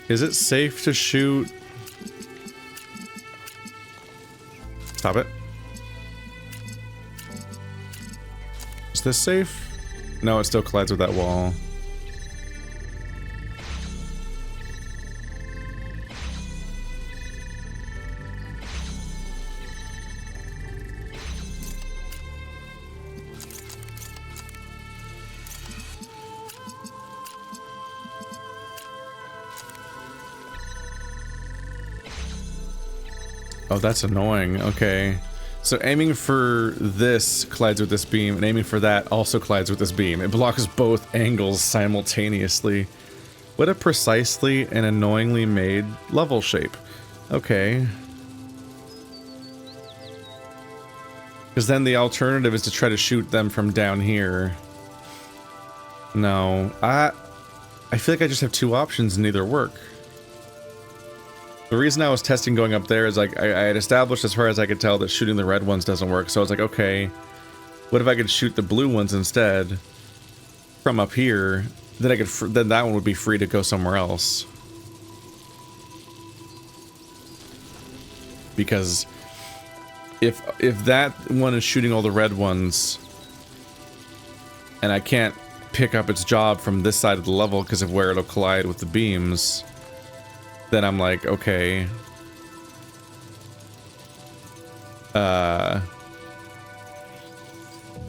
Is it safe to shoot? Stop it. Is this safe? No, it still collides with that wall. Oh, that's annoying. Okay. So aiming for this collides with this beam, and aiming for that also collides with this beam. It blocks both angles simultaneously. What a precisely and annoyingly made level shape. Okay. Because then the alternative is to try to shoot them from down here. No. I feel like I just have two options and neither work. The reason I was testing going up there is like I had established as far as I could tell that shooting the red ones doesn't work. So I was like, okay, what if I could shoot the blue ones instead from up here? Then I could then that one would be free to go somewhere else. Because if that one is shooting all the red ones and I can't pick up its job from this side of the level because of where it'll collide with the beams, then I'm like, okay.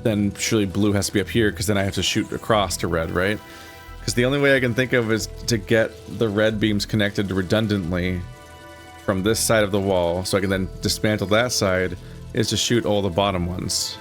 then surely blue has to be up here, because then I have to shoot across to red, right? Because the only way I can think of is to get the red beams connected redundantly from this side of the wall, so I can then dismantle that side, is to shoot all the bottom ones.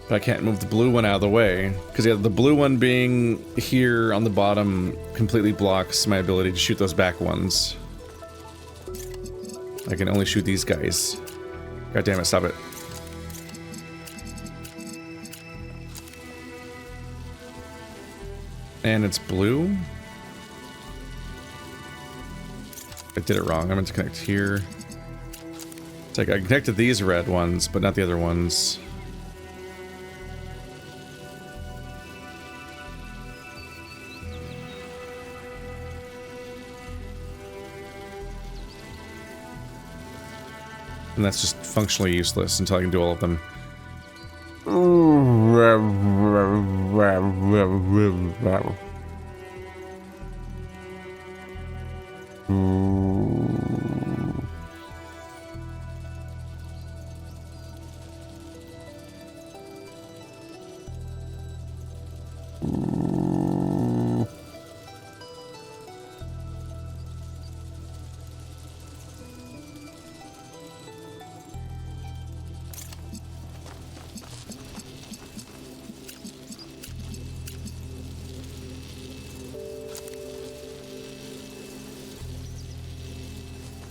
But I can't move the blue one out of the way, because the blue one being here on the bottom completely blocks my ability to shoot those back ones. I can only shoot these guys. God damn it, stop it. And it's blue? I did it wrong. I meant to connect here. It's like I connected these red ones, but not the other ones. And that's just functionally useless until I can do all of them.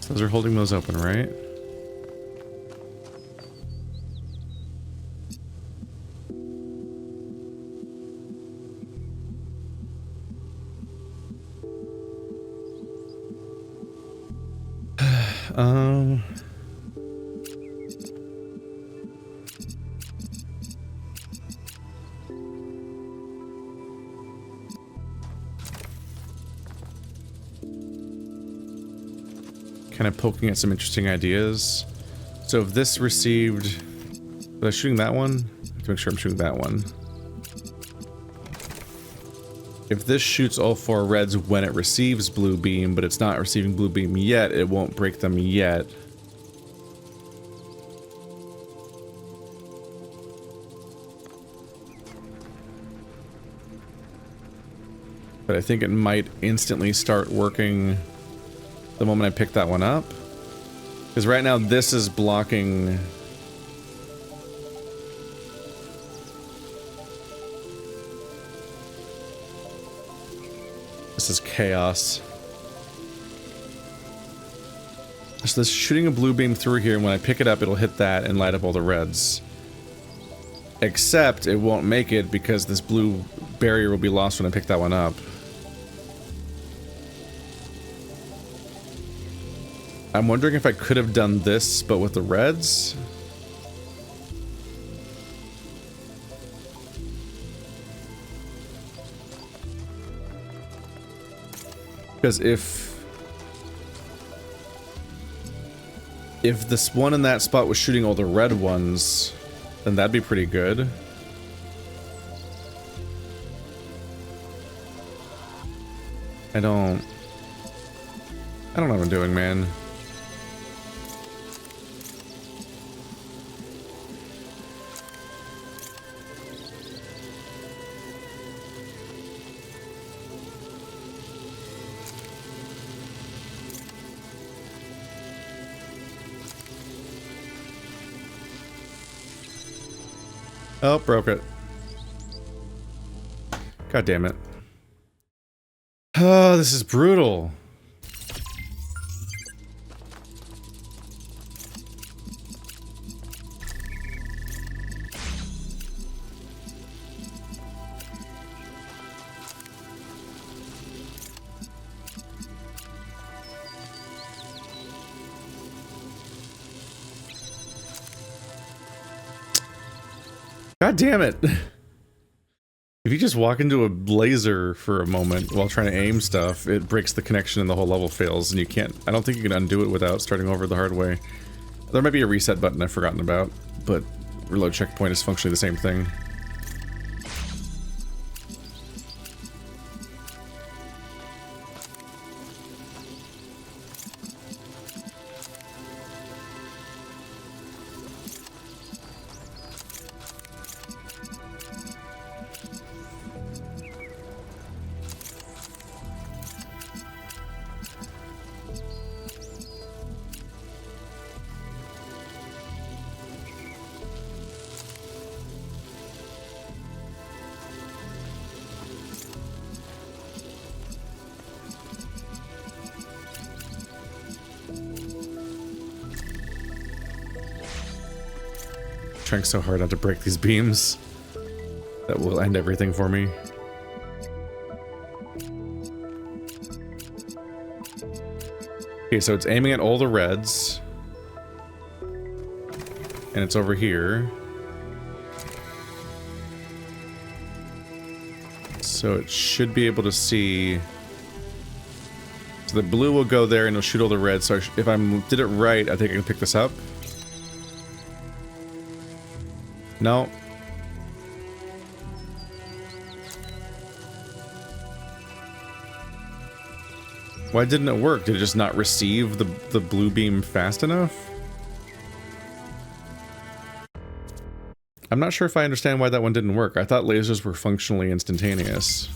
Those are holding those open, right? Kind of poking at some interesting ideas. So if this received... Was I shooting that one? I have to make sure I'm shooting that one. If this shoots all 4 reds when it receives blue beam, but it's not receiving blue beam yet, it won't break them yet. But I think it might instantly start working the moment I pick that one up. Because right now this is blocking... This is chaos. So this shooting a blue beam through here, and when I pick it up it'll hit that and light up all the reds. Except it won't make it because this blue barrier will be lost when I pick that one up. I'm wondering if I could have done this, but with the reds? Because if this one in that spot was shooting all the red ones, then that'd be pretty good. I don't know what I'm doing, man. Oh, broke it. God damn it. Oh, this is brutal. God damn it. If you just walk into a laser for a moment while trying to aim stuff, it breaks the connection and the whole level fails, and you can't... I don't think you can undo it without starting over the hard way. There might be a reset button I've forgotten about, but reload checkpoint is functionally the same thing. trying so hard not to break these beams. That will end everything for me. Okay, so it's aiming at all the reds. And it's over here. So it should be able to see... So the blue will go there and it'll shoot all the reds. So if I did it right, I think I can pick this up. No. Why didn't it work? Did it just not receive the blue beam fast enough? I'm not sure if I understand why that one didn't work. I thought lasers were functionally instantaneous.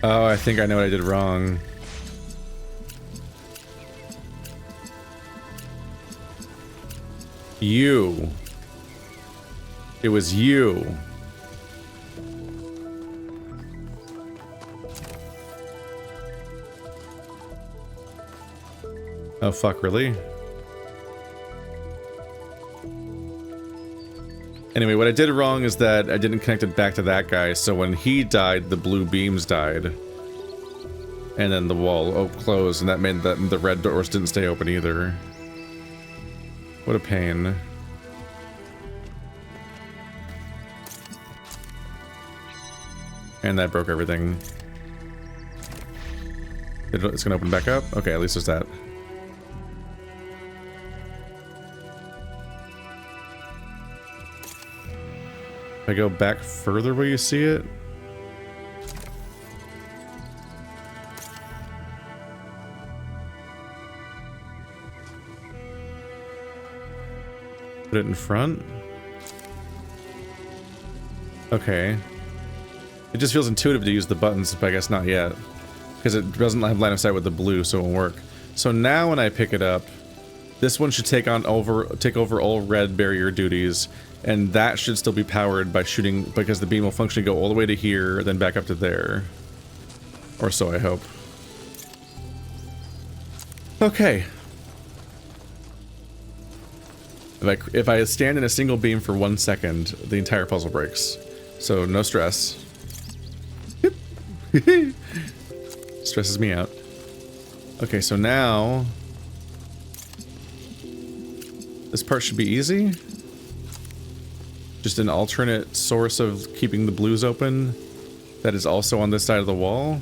Oh, I think I know what I did wrong. You. It was you. Oh, fuck, really? Anyway, what I did wrong is that I didn't connect it back to that guy, so when he died, the blue beams died. And then the wall closed, and that meant that the red doors didn't stay open either. What a pain. And that broke everything. It's gonna open back up? Okay, at least there's that. If I go back further, will you see it? Put it in front? Okay. It just feels intuitive to use the buttons, but I guess not yet. Because it doesn't have line of sight with the blue, so it won't work. So now when I pick it up, this one should take over all red barrier duties. And that should still be powered by shooting, because the beam will functionally go all the way to here, then back up to there. Or so I hope. Okay. If I stand in a single beam for 1 second, the entire puzzle breaks. So no stress. Stresses me out. Okay, so now... this part should be easy. Just an alternate source of keeping the blues open that is also on this side of the wall.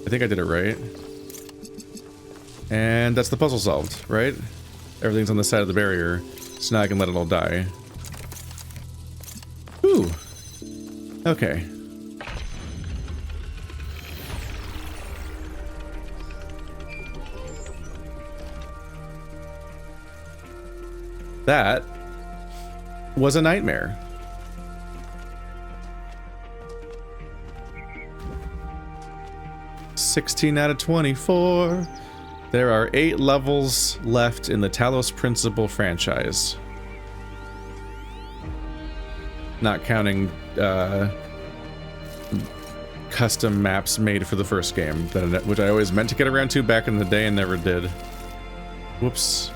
I think I did it right. And that's the puzzle solved, right? Everything's on the side of the barrier, so now I can let it all die. Ooh. Okay. That was a nightmare. "16 out of 24. There are 8 levels left in the Talos Principle franchise. Not counting custom maps made for the first game, which I always meant to get around to back in the day and never did. Whoops.